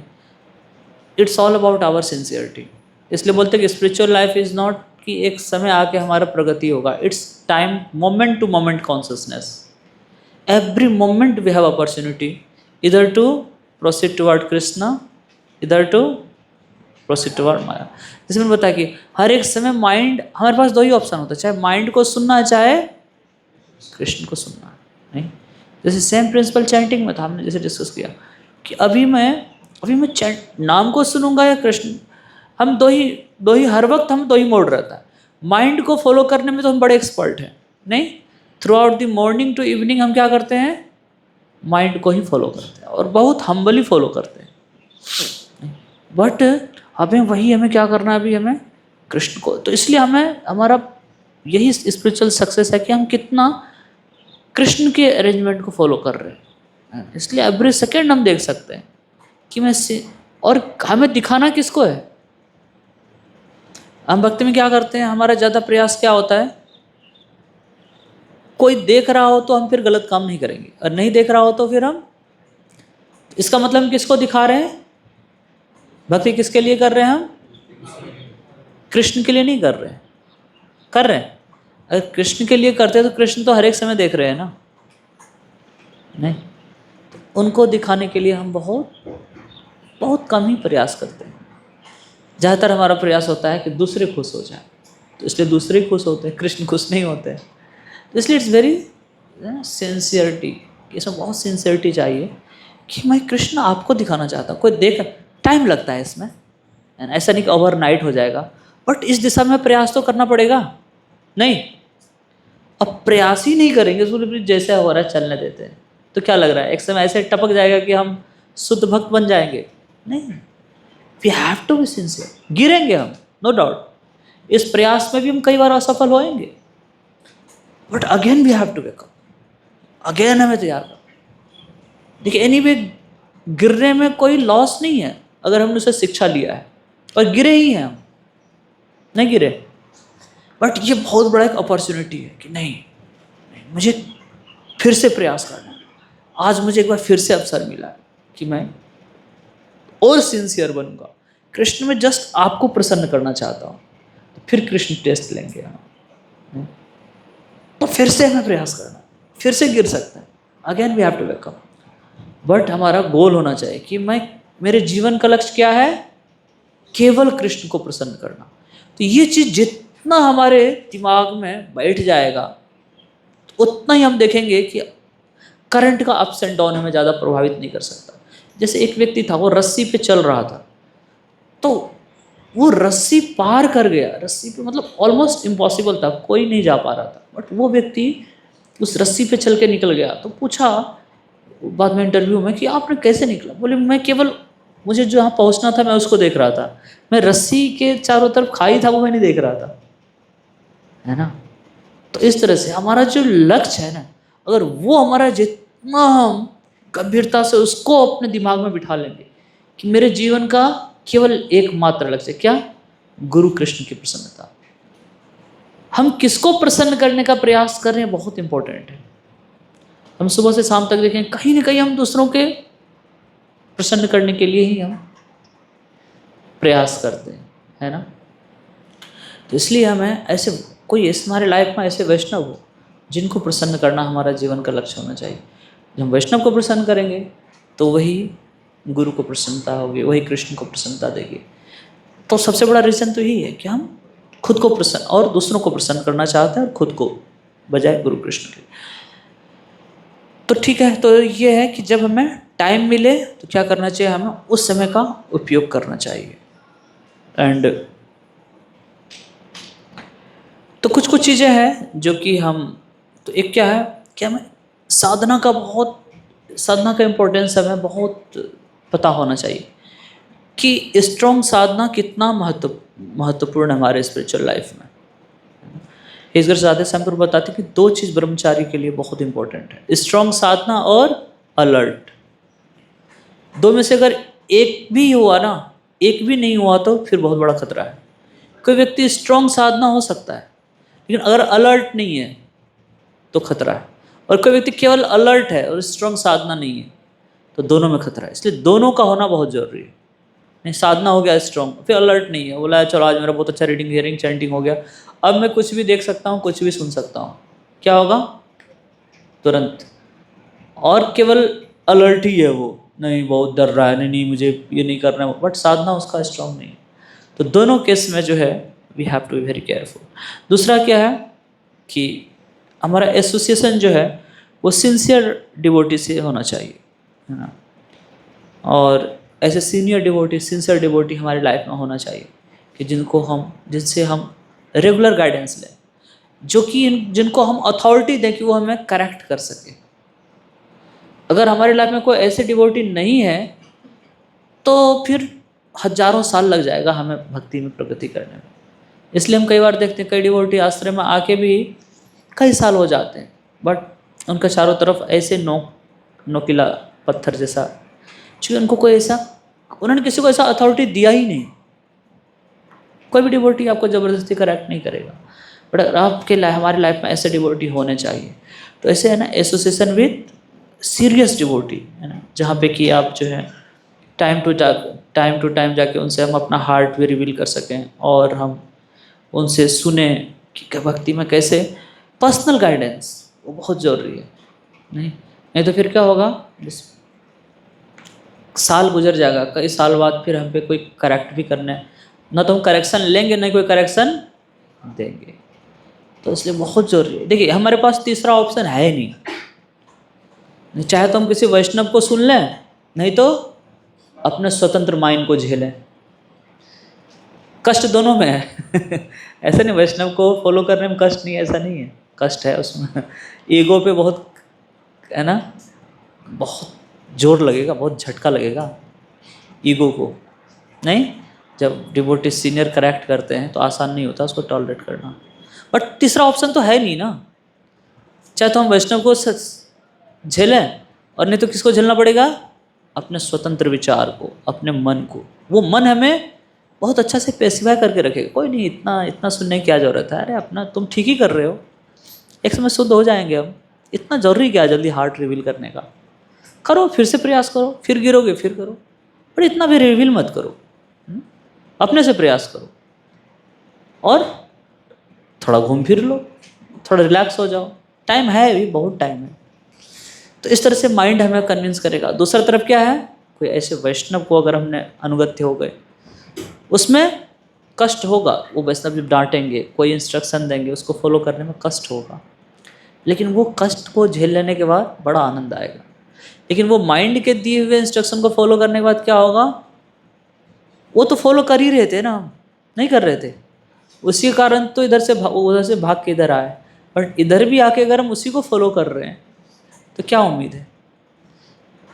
It's all about our sincerity. इसलिए बोलते हैं कि स्पिरिचुअल लाइफ इज़ नॉट कि एक समय आके हमारा प्रगति होगा, it's time, moment to moment consciousness. Every moment we have opportunity इधर टू प्रोसीड टुवर्ड कृष्णा, इधर टू प्रोसीड टुवर्ड माया। जैसे मैंने बताया कि हर एक समय माइंड, हमारे पास 2 ही ऑप्शन होता है, चाहे माइंड को सुनना, चाहे कृष्ण को सुनना, नहीं। जैसे सेम प्रिंसिपल चैंटिंग में था, हमने जैसे डिस्कस किया कि अभी मैं चैंट नाम को सुनूंगा या कृष्ण, हम दो ही हर वक्त हम 2 ही मोड रहता है। माइंड को फॉलो करने में तो हम बड़े एक्सपर्ट हैं, नहीं। Throughout the morning to evening हम क्या करते हैं, माइंड को ही फॉलो करते हैं, और बहुत हम्बली फॉलो करते हैं। बट हमें क्या करना है, अभी हमें कृष्ण को, तो इसलिए हमें, हमारा यही स्पिरिचुअल सक्सेस है कि हम कितना कृष्ण के अरेंजमेंट को फॉलो कर रहे हैं। इसलिए एवरी सेकेंड हम देख सकते हैं कि और हमें दिखाना किसको है। हम भक्ति में क्या करते हैं, हमारा ज़्यादा प्रयास क्या होता है, कोई देख रहा हो तो हम फिर गलत काम नहीं करेंगे, और नहीं देख रहा हो तो फिर हम, इसका मतलब हम किसको दिखा रहे हैं, भक्ति किसके लिए कर रहे हैं हम, कृष्ण के लिए नहीं कर रहे हैं, कर रहे हैं। अगर कृष्ण के लिए करते हैं तो कृष्ण तो हर एक समय देख रहे हैं ना, नहीं। तो उनको दिखाने के लिए हम बहुत कम ही प्रयास करते हैं। ज़्यादातर हमारा प्रयास होता है कि दूसरे खुश हो जाए, तो इसलिए दूसरे खुश होते हैं, कृष्ण खुश नहीं होते हैं। तो इसलिए इट्स वेरी सिंसियरिटी, इसमें बहुत सिंसियरिटी चाहिए कि मैं कृष्ण आपको दिखाना चाहता हूँ। कोई देख, टाइम लगता है इसमें, ऐसा नहीं कि ओवरनाइट हो जाएगा, बट इस दिशा में प्रयास तो करना पड़ेगा, नहीं। अब प्रयास ही नहीं करेंगे, उसको जैसे हो रहा है चलने देते हैं, तो क्या लग रहा है एक समय ऐसे टपक जाएगा कि हम शुद्ध भक्त बन जाएंगे, नहीं। We have to be sincere. गिरेंगे हम, नो डाउट, इस प्रयास में भी हम कई बार असफल होएंगे, but again we have to wake up, again हमें तैयार करना। देखिए एनीवे गिरने में कोई लॉस नहीं है, अगर हमने उसे शिक्षा लिया है, और गिरे ही हैं हम, नहीं गिरे। बट ये बहुत बड़ा एक अपॉर्चुनिटी है कि नहीं, मुझे फिर से प्रयास करना है। आज मुझे एक बार फिर से अवसर मिला है कि मैं और सिंसियर बनूंगा। कृष्ण में जस्ट आपको प्रसन्न करना चाहता हूँ। तो फिर कृष्ण टेस्ट लेंगे हम, तो फिर से हमें प्रयास करना, फिर से गिर सकते हैं, again we have to wake up. But हमारा गोल होना चाहिए कि मेरे जीवन का लक्ष्य क्या है, केवल कृष्ण को प्रसन्न करना। तो ये चीज़ जितना हमारे दिमाग में बैठ जाएगा, उतना ही हम देखेंगे कि करंट का अप्स एंड डाउन हमें ज़्यादा प्रभावित नहीं कर सकता। जैसे एक व्यक्ति था, वो रस्सी पे चल रहा था, तो वो रस्सी पार कर गया। रस्सी पे मतलब ऑलमोस्ट इम्पॉसिबल था, कोई नहीं जा पा रहा था, बट वो व्यक्ति उस रस्सी पे चल के निकल गया। तो पूछा बाद में इंटरव्यू में कि आपने कैसे निकला? बोले मैं केवल, मुझे जहाँ पहुँचना था मैं उसको देख रहा था, मैं रस्सी के चारों तरफ खाई था वो मैं नहीं देख रहा था, है ना। तो इस तरह से हमारा जो लक्ष्य है ना, अगर वो हमारा जितना हम गंभीरता से उसको अपने दिमाग में बिठा लेंगे कि मेरे जीवन का केवल एकमात्र लक्ष्य क्या, गुरु कृष्ण की प्रसन्नता। हम किसको प्रसन्न करने का प्रयास कर रहे हैं बहुत इंपॉर्टेंट है। हम सुबह से शाम तक देखें, कहीं ना कहीं हम दूसरों के प्रसन्न करने के लिए ही हम प्रयास करते हैं, है ना। तो इसलिए हमें ऐसे कोई हमारे लाइफ में ऐसे वैष्णव हो जिनको प्रसन्न करना हमारा जीवन का लक्ष्य होना चाहिए। जब हम वैष्णव को प्रसन्न करेंगे तो वही गुरु को प्रसन्नता होगी, वही कृष्ण को प्रसन्नता देगी। तो सबसे बड़ा रीज़न तो यही है कि हम खुद को प्रसन्न और दूसरों को प्रसन्न करना चाहते हैं, और खुद को बजाय गुरु कृष्ण के। तो ठीक है, तो ये है कि जब हमें टाइम मिले तो क्या करना चाहिए, हमें उस समय का उपयोग करना चाहिए। एंड तो कुछ कुछ चीज़ें हैं जो कि हम, तो एक क्या है कि हमें साधना का इम्पोर्टेंस हमें बहुत पता होना चाहिए कि स्ट्रॉन्ग साधना कितना महत्वपूर्ण है हमारे स्पिरिचुअल लाइफ में। इस घर साधे संपर बताते कि दो चीज़ ब्रह्मचारी के लिए बहुत इंपॉर्टेंट है, स्ट्रॉन्ग साधना और अलर्ट। दो में से अगर एक भी हुआ ना, एक भी नहीं हुआ तो फिर बहुत बड़ा खतरा है। कोई व्यक्ति स्ट्रॉन्ग साधना हो सकता है लेकिन अगर अलर्ट नहीं है तो खतरा है, और कोई व्यक्ति केवल अलर्ट है और स्ट्रॉन्ग साधना नहीं है तो दोनों में खतरा है। इसलिए दोनों का होना बहुत जरूरी है। नहीं, साधना हो गया स्ट्रॉन्ग, फिर अलर्ट नहीं है, बोला चलो आज मेरा बहुत अच्छा रीडिंग हियरिंग चैंटिंग हो गया, अब मैं कुछ भी देख सकता हूँ, कुछ भी सुन सकता हूँ, क्या होगा तुरंत। और केवल अलर्ट ही है वो, नहीं बहुत डर रहा है, नहीं मुझे ये नहीं करना है, बट साधना उसका स्ट्रॉन्ग नहीं है। तो दोनों केस में जो है we have to be very careful. दूसरा क्या है कि हमारा एसोसिएशन जो है वो सिंसियर डिवोटी से होना चाहिए, है ना। और ऐसे सीनियर डिवोटी, सिंसियर डिवोटी हमारी लाइफ में होना चाहिए कि जिनसे हम रेगुलर गाइडेंस लें, जो कि जिनको हम अथॉरिटी दें कि वो हमें करेक्ट कर सके। अगर हमारी लाइफ में कोई ऐसे डिवोटी नहीं है तो फिर हजारों साल लग जाएगा हमें भक्ति में प्रगति करने में। इसलिए हम कई बार देखते हैं कई डिवोटी आश्रम में आके भी कई साल हो जाते हैं, बट उनका चारों तरफ ऐसे नोकीला पत्थर जैसा, क्योंकि उन्होंने किसी को ऐसा अथॉरिटी दिया ही नहीं। कोई भी डिवोटी आपको ज़बरदस्ती करेक्ट नहीं करेगा, बट अगर हमारी लाइफ में ऐसे डिवोटी होने चाहिए। तो ऐसे है ना, एसोसिएशन विथ सीरियस डिवोटी, है ना, जहाँ पे कि आप जो है टाइम टू टाइम जाके उनसे हम अपना हार्ट भी रिवील कर सकें, और हम उनसे सुने कि भक्ति में कैसे पर्सनल गाइडेंस वो बहुत ज़रूरी है। नहीं तो फिर क्या होगा, साल गुजर जाएगा, कई साल बाद फिर हम पे कोई करेक्ट भी करना है, ना तो हम करेक्शन लेंगे ना कोई करेक्शन देंगे। तो इसलिए बहुत ज़रूरी है। देखिए हमारे पास तीसरा ऑप्शन है नहीं, चाहे तो हम किसी वैष्णव को सुन लें, नहीं तो अपने स्वतंत्र माइंड को झेलें। कष्ट दोनों में है ऐसा नहीं वैष्णव को फॉलो करने में कष्ट नहीं है, ऐसा नहीं है, कष्ट है उसमें ईगो पे बहुत, है ना, बहुत जोर लगेगा, बहुत झटका लगेगा ईगो को। नहीं, जब डिवोटी सीनियर करेक्ट करते हैं तो आसान नहीं होता उसको टॉलरेट करना। बट तीसरा ऑप्शन तो है नहीं ना, चाहे तो हम वैष्णव को झेलें, और नहीं तो किसको झेलना पड़ेगा, अपने स्वतंत्र विचार को, अपने मन को। वो मन हमें बहुत अच्छा से पेसिफाई करके रखेगा, कोई नहीं, इतना इतना सुनने की क्या ज़रूरत है, अरे अपना तुम ठीक ही कर रहे हो, एक समय शुद्ध हो जाएंगे हम, इतना ज़रूरी क्या जल्दी हार्ट रिवील करने का, करो फिर से प्रयास करो, फिर गिरोगे फिर करो, पर इतना भी रिवील मत करो, अपने से प्रयास करो और थोड़ा घूम फिर लो, थोड़ा रिलैक्स हो जाओ, टाइम है अभी, बहुत टाइम है। तो इस तरह से माइंड हमें कन्विंस करेगा। दूसरा तरफ क्या है, कोई ऐसे वैष्णव को अगर हमने अनुगत्य हो गए, उसमें कष्ट होगा, वो वैष्णव जब डांटेंगे, कोई इंस्ट्रक्शन देंगे, उसको फॉलो करने में कष्ट होगा, लेकिन वो कष्ट को झेल लेने के बाद बड़ा आनंद आएगा। लेकिन वो माइंड के दिए हुए इंस्ट्रक्शन को फॉलो करने के बाद क्या होगा, वो तो फॉलो कर ही रहे थे ना, नहीं कर रहे थे, उसी कारण तो इधर से उधर से भाग के इधर आए, बट इधर भी आके अगर हम उसी को फॉलो कर रहे हैं तो क्या उम्मीद है,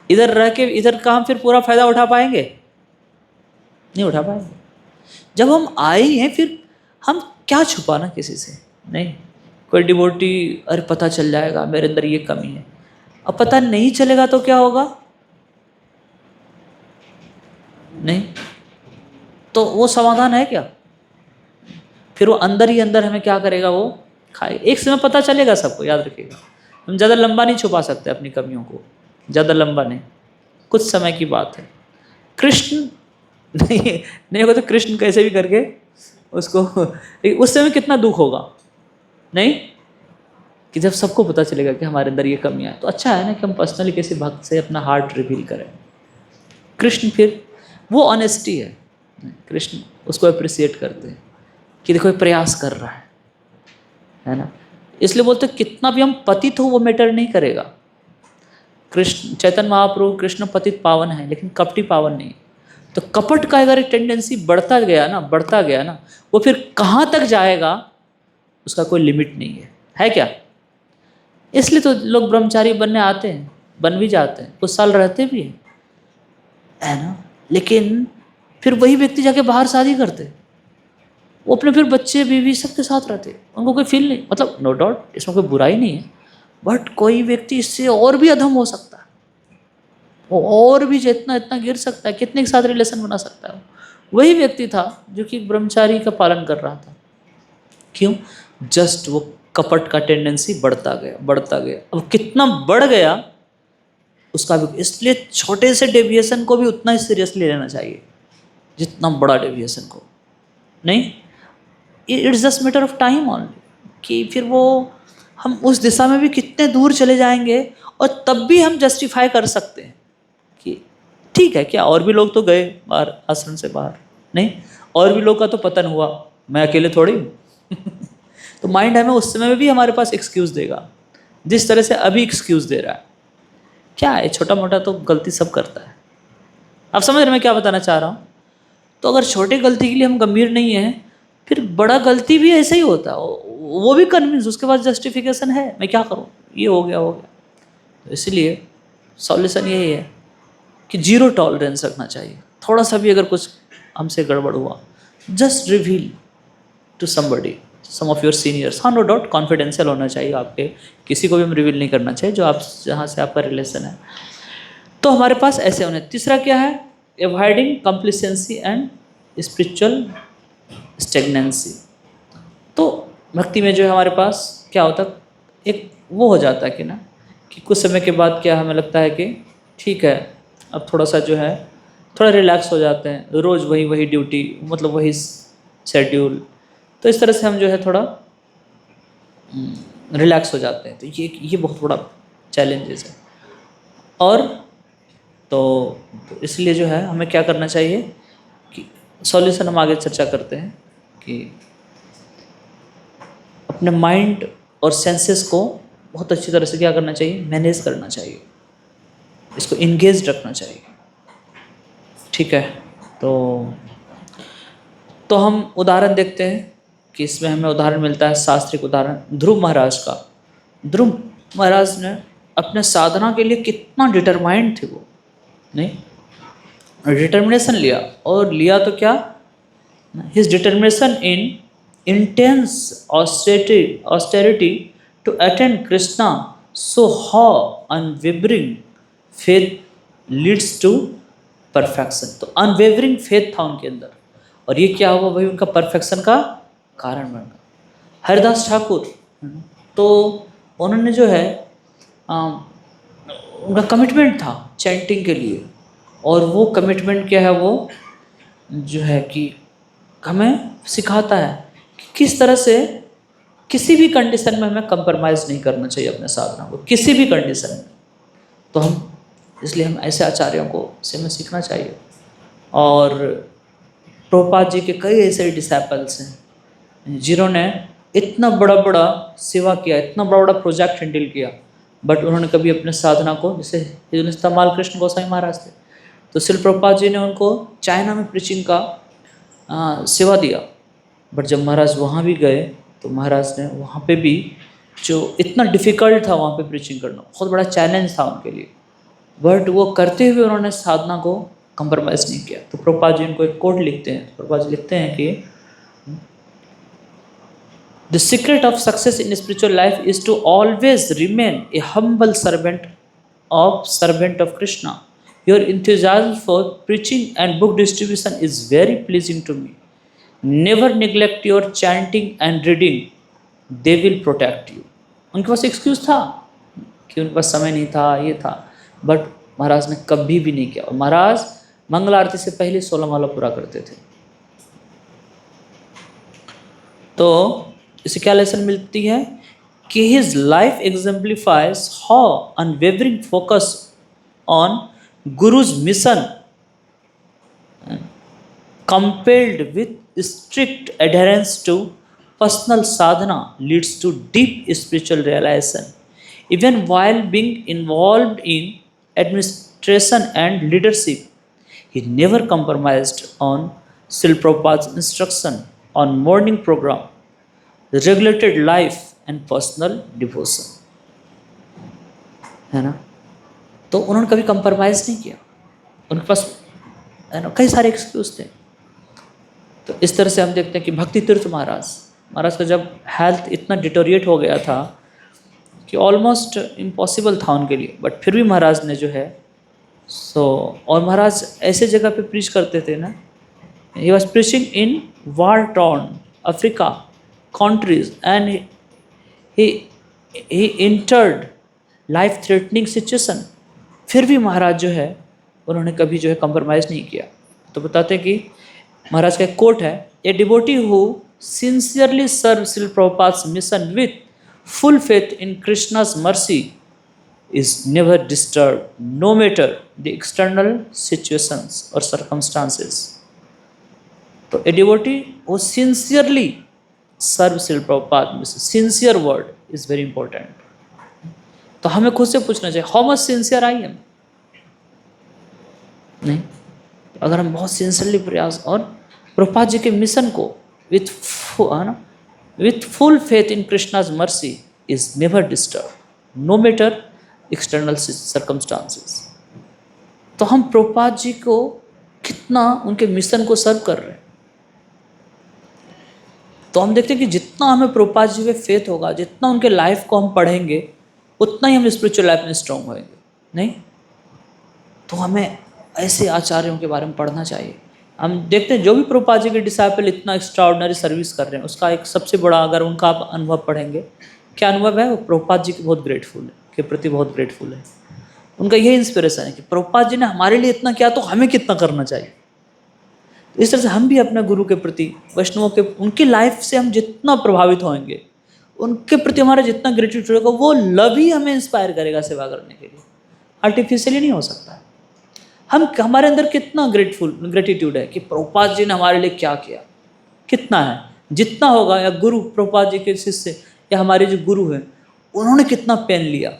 इधर रह के इधर का हम फिर पूरा फायदा उठा पाएंगे, नहीं उठा पाएंगे। जब हम आए हैं फिर हम क्या छुपाना किसी से, नहीं। कोई डिवोटी, अरे पता चल जाएगा मेरे अंदर ये कमी है, अब पता नहीं चलेगा तो क्या होगा, नहीं, तो वो समाधान है क्या, फिर वो अंदर ही अंदर हमें क्या करेगा, वो खाए। एक समय पता चलेगा सबको, याद रखिएगा, हम ज़्यादा लंबा नहीं छुपा सकते अपनी कमियों को, ज़्यादा लंबा नहीं, कुछ समय की बात है। कृष्ण नहीं होगा तो कृष्ण कैसे भी करके उसको, उस समय कितना दुख होगा, नहीं, कि जब सबको पता चलेगा कि हमारे अंदर ये कमियां हैं, तो अच्छा है ना कि हम पर्सनली किसी भक्त से अपना हार्ट रिवील करें। कृष्ण फिर वो ऑनेस्टी है, कृष्ण उसको अप्रिसिएट करते हैं कि देखो ये प्रयास कर रहा है ना, इसलिए बोलते कितना भी हम पतित हो वो मैटर नहीं करेगा। कृष्ण चैतन्य महाप्रभु कृष्ण पतित पावन है, लेकिन कपटी पावन नहीं। तो कपट का अगर एक टेंडेंसी बढ़ता गया ना, वो फिर कहाँ तक जाएगा उसका कोई लिमिट नहीं है क्या। इसलिए तो लोग ब्रह्मचारी बनने आते हैं, बन भी जाते हैं, कुछ साल रहते भी हैं, है ना, लेकिन फिर वही व्यक्ति जाके बाहर शादी करते, वो अपने फिर बच्चे बीवी सबके साथ रहते, उनको कोई फील नहीं, मतलब नो डाउट इसमें कोई बुराई नहीं है, बट कोई व्यक्ति इससे और भी अधम हो सकता है, वो और भी जितना इतना गिर सकता है, कितने के साथ रिलेशन बना सकता है। वही व्यक्ति था जो कि ब्रह्मचारी का पालन कर रहा था, क्यों, जस्ट वो कपट का टेंडेंसी बढ़ता गया, अब कितना बढ़ गया उसका भी, इसलिए छोटे से डेविएशन को भी उतना ही सीरियसली लेना चाहिए जितना बड़ा डेविएशन को, नहीं, it's just matter of time only, कि फिर वो हम उस दिशा में भी कितने दूर चले जाएंगे, और तब भी हम जस्टिफाई कर सकते हैं कि ठीक है, क्या और भी लोग तो गए बाहर, आश्रम से बाहर, नहीं, और भी लोग का तो पतन हुआ, मैं अकेले थोड़ी तो माइंड हमें उस समय में भी हमारे पास एक्सक्यूज़ देगा, जिस तरह से अभी एक्सक्यूज़ दे रहा है। क्या है, छोटा मोटा तो गलती सब करता है, आप समझ रहे मैं क्या बताना चाह रहा हूँ। तो अगर छोटी गलती के लिए हम गंभीर नहीं हैं, फिर बड़ा गलती भी ऐसे ही होता है, वो भी कन्विंस, उसके पास जस्टिफिकेशन है, मैं क्या करूँ, ये हो गया। तो इसलिए सॉल्यूशन यही है कि जीरो टॉलरेंस रखना चाहिए, थोड़ा सा भी अगर कुछ हमसे गड़बड़ हुआ, just reveal to somebody, some of your seniors, हाँ नो डाउट कॉन्फिडेंशियल होना चाहिए आपके, किसी को भी हम रिवील नहीं करना चाहिए जो आप जहाँ से आपका रिलेशन है। तो हमारे पास ऐसे होने। तीसरा क्या है, एवॉइडिंग कंप्लिसेंसी एंड स्पिरिचुअल स्टेगनेंसी। तो भक्ति में जो है हमारे पास क्या होता है, एक वो हो जाता है कि ना, कि कुछ समय के बाद क्या हमें लगता है कि ठीक है, अब थोड़ा सा जो है थोड़ा रिलैक्स हो जाते हैं, रोज़ वही ड्यूटी, मतलब वही शेड्यूल, तो इस तरह से हम जो है थोड़ा रिलैक्स हो जाते हैं। तो ये बहुत बड़ा चैलेंजेस है। और तो इसलिए जो है हमें क्या करना चाहिए कि सॉल्यूशन हम आगे चर्चा करते हैं कि अपने माइंड और सेंसेस को बहुत अच्छी तरह से क्या करना चाहिए, मैनेज करना चाहिए, इसको इंगेज रखना चाहिए, ठीक है। तो हम उदाहरण देखते हैं कि इसमें हमें उदाहरण मिलता है, शास्त्रिक उदाहरण ध्रुव महाराज का। ध्रुव महाराज ने अपने साधना के लिए कितना डिटरमाइंड थे वो, नहीं, डिटर्मिनेशन लिया, और लिया तो क्या, his determination in intense austerity to attend Krishna, so how unwavering faith leads to perfection। तो unwavering faith था उनके अंदर, और ये क्या हुआ, वही उनका परफेक्शन का कारण बन गया। हरिदास ठाकुर, तो उन्होंने जो है उनका कमिटमेंट था चैंटिंग के लिए, और वो कमिटमेंट क्या है, वो जो है कि हमें सिखाता है कि किस तरह से किसी भी कंडीशन में हमें कंप्रोमाइज़ नहीं करना चाहिए अपने साधना को, किसी भी कंडीशन में। तो हम इसलिए हम ऐसे आचार्यों को से हमें सीखना चाहिए। और प्रभुपाद जी के कई ऐसे डिसाइपल्स हैं जिन्होंने इतना बड़ा बड़ा सेवा किया, इतना बड़ा बड़ा प्रोजेक्ट हैंडल किया, बट उन्होंने कभी अपने साधना को, जैसे तमाल कृष्ण गोसाई महाराज थे, तो श्रील प्रभुपाद जी ने उनको चाइना में प्रीचिंग का सेवा दिया। बट जब महाराज वहाँ भी गए तो महाराज ने वहाँ पे भी, जो इतना डिफ़िकल्ट था वहाँ पे प्रीचिंग करना, बहुत बड़ा चैलेंज था उनके लिए, बट वो करते हुए उन्होंने साधना को कंप्रोमाइज़ नहीं किया। तो प्रभुपाद जी उनको एक कोट लिखते हैं, प्रभुपाद जी लिखते हैं कि the secret of success in spiritual life is to always remain a humble servant of Krishna. Your enthusiasm for preaching and book distribution is very pleasing to me. Never neglect your chanting and reading. They will protect you. उनके पास excuse था कि उनके पास समय नहीं था, ये था, but महाराज ने कभी भी नहीं किया। और महाराज मंगल आरती से पहले 16 माला पूरा करते थे। तो इससे क्या लेसन मिलती है कि his life exemplifies how unwavering focus on guru's mission compelled with strict adherence to personal sadhana leads to deep spiritual realization. Even while being involved in administration and leadership, he never compromised on Srila Prabhupada's instruction on morning program, regulated life and personal devotion. है ना? तो उन्होंने कभी compromise नहीं किया, उनके पास है ना कई सारे एक्सक्यूज थे। तो इस तरह से हम देखते हैं कि भक्ति तीर्थ महाराज का जब हेल्थ इतना डिटोरिएट हो गया था कि ऑलमोस्ट इम्पॉसिबल था उनके लिए, बट फिर भी महाराज ने जो है और महाराज ऐसे जगह पे प्रीच करते थे ना, he was preaching in war torn Africa countries and he entered life threatening situation, फिर भी महाराज जो है उन्होंने कभी जो है कंप्रोमाइज़ नहीं किया। तो बताते हैं कि महाराज का एक कोट है, a devotee who sincerely serve Srila Prabhupada's mission with full faith in Krishna's mercy is never disturb no matter the external situations और सर्कमस्टांसेस। तो a devotee who sincerely serve Srila Prabhupada mission, sincere word is very important. तो हमें खुद से पूछना चाहिए, how much sincere I am. नहीं, अगर हम बहुत सिंसियरली प्रयास और प्रभुपाद जी के मिशन को with full faith in Krishna's mercy is never disturb no matter external circumstances. तो हम प्रभुपाद जी को कितना उनके मिशन को सर्व कर रहे हैं। तो हम देखते हैं कि जितना हमें प्रभुपाद जी में फेथ होगा, जितना उनके लाइफ को हम पढ़ेंगे, उतना ही हम स्पिरिचुअल लाइफ में स्ट्रॉन्ग होंगे। नहीं तो हमें ऐसे आचार्यों के बारे में पढ़ना चाहिए। हम देखते हैं जो भी प्रभुपाद जी के डिसाइपल इतना एक्स्ट्राऑर्डिनरी सर्विस कर रहे हैं, उसका एक सबसे बड़ा, अगर उनका आप अनुभव पढ़ेंगे, क्या अनुभव है, वो प्रभुपाद जी के बहुत ग्रेटफुल है, के प्रति बहुत ग्रेटफुल है। उनका यही इंस्पिरेशन है कि प्रभुपाद जी ने हमारे लिए इतना किया तो हमें कितना करना चाहिए। तो इस तरह से हम भी अपने गुरु के प्रति, वैष्णवों के, उनकी लाइफ से हम जितना प्रभावित होंगे, उनके प्रति हमारा जितना ग्रेटिट्यूड होगा, वो लव ही हमें इंस्पायर करेगा सेवा करने के लिए। आर्टिफिशियली नहीं हो सकता। हमारे अंदर कितना ग्रेटिट्यूड है कि प्रभुपाद जी ने हमारे लिए क्या किया, कितना है, जितना होगा, या गुरु प्रभुपाद जी के शिष्य या हमारे जो गुरु हैं उन्होंने कितना पेन लिया,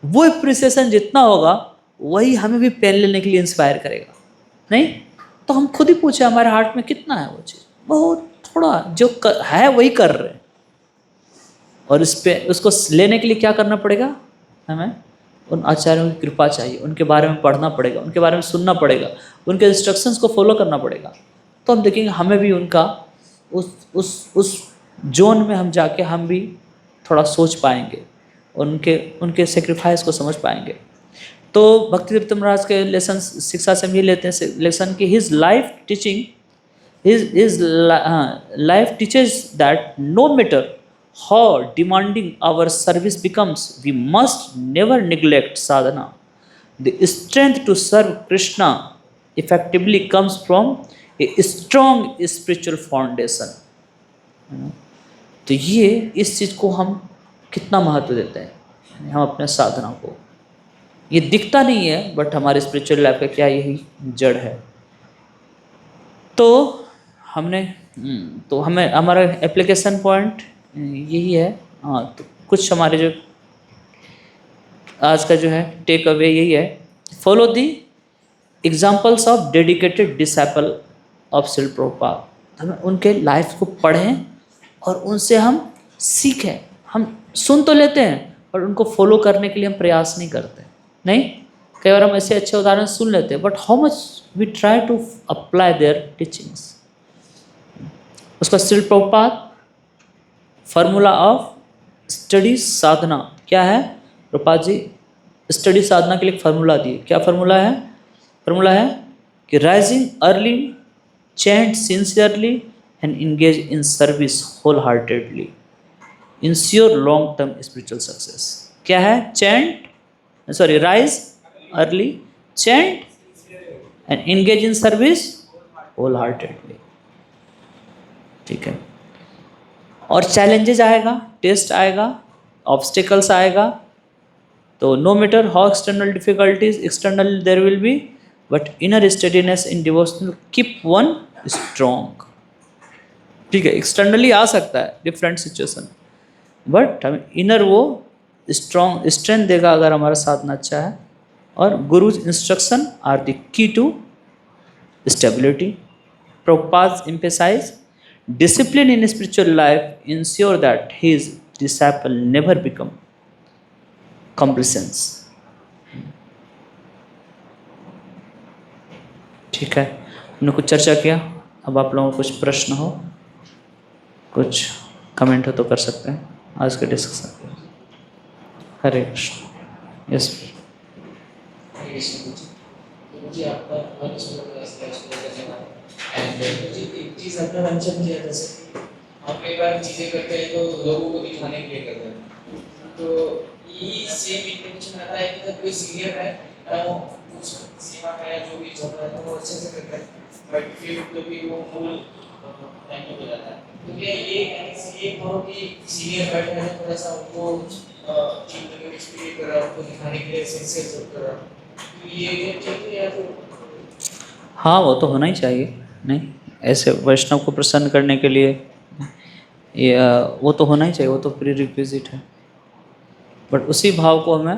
वो एप्रिसिएशन जितना होगा वही हमें भी पेन लेने के लिए इंस्पायर करेगा। नहीं तो हम खुद ही पूछे हमारे हार्ट में कितना है वो चीज़, बहुत थोड़ा जो है वही कर रहे हैं। और इस पे उसको लेने के लिए क्या करना पड़ेगा, हमें उन आचार्यों की कृपा चाहिए, उनके बारे में पढ़ना पड़ेगा, उनके बारे में सुनना पड़ेगा, उनके इंस्ट्रक्शंस को फॉलो करना पड़ेगा। तो हम देखेंगे हमें भी उनका उस जोन में हम जाके हम भी थोड़ा सोच पाएंगे, उनके सेक्रीफाइस को समझ पाएंगे। तो भक्ति तीर्थ महाराज के लेसन शिक्षा से हम ये लेते हैं लेसन कि his life teaching his life teaches that no matter how demanding our service becomes, we must never neglect sadhana. The strength to serve Krishna effectively comes from a strong spiritual foundation. तो ये इस चीज़ को हम कितना महत्व देते हैं, यानी हम अपने साधना को, ये दिखता नहीं है बट हमारे स्पिरिचुअल लाइफ का क्या यही जड़ है। तो हमने तो हमें हमारा एप्लीकेशन पॉइंट यही है। हाँ, तो कुछ हमारे जो आज का जो है टेक अवे यही है, follow the examples of dedicated disciple of Srila Prabhupada. हमें उनके लाइफ को पढ़ें और उनसे हम सीखें। हम सुन तो लेते हैं पर उनको फॉलो करने के लिए हम प्रयास नहीं करते। नहीं, कई बार हम ऐसे अच्छे उदाहरण सुन लेते हैं but how much we try to apply their teachings. उसका Srila Prabhupada formula of study sadhana क्या है? प्रभुपाद जी स्टडी साधना के लिए फार्मूला दिए। क्या फार्मूला है? फार्मूला है कि rising early, chant sincerely and engage in service wholeheartedly, ensure long term spiritual success. क्या है? Rise early, chant and engage in service wholeheartedly. ठीक है। और चैलेंजेस आएगा, टेस्ट आएगा, ऑब्स्टिकल्स आएगा, तो no matter how external difficulties external there will be, but inner steadiness in devotional keep one strong. ठीक है, एक्सटर्नली आ सकता है डिफरेंट सिचुएशन, बट हमें इनर वो स्ट्रॉन्ग स्ट्रेंथ देगा अगर हमारा साधना अच्छा है। और guru's instruction are the key to stability. Prabhupada emphasize discipline in spiritual life ensure that his disciple never become complacent। ठीक है, हमने कुछ चर्चा किया। अब आप लोगों को कुछ प्रश्न हो, कुछ कमेंट हो तो कर सकते हैं आज के डिस्कशन। हरे कृष्ण। यस, मुझे आपका एक चीज़ आपने मेंशन किया, जैसे हम कई बार चीज़ें करते हैं तो लोगों को दिखाने के लिए करते हैं, तो ये सेम इंटेंशन आता है कि जब कोई सीनियर है वो कुछ सीमा है जो भी चल रहा है तो वो अच्छे से करता है, बट फिर कभी वो मूल टाइम हो जाता है। तो क्या ये कहो कि सीनियर बैठे हैं थोड़ा सा उनको टीम में एक्सपीरियंस कर रहा है, उनको दिखाने के लिए सिंसियर कर रहा है, तो ये ठीक है या फिर? हाँ, वो तो होना ही चाहिए। नहीं, ऐसे वैष्णव को प्रसन्न करने के लिए ये वो तो होना ही चाहिए, वो तो प्री रिक्विजिट है, बट उसी भाव को हमें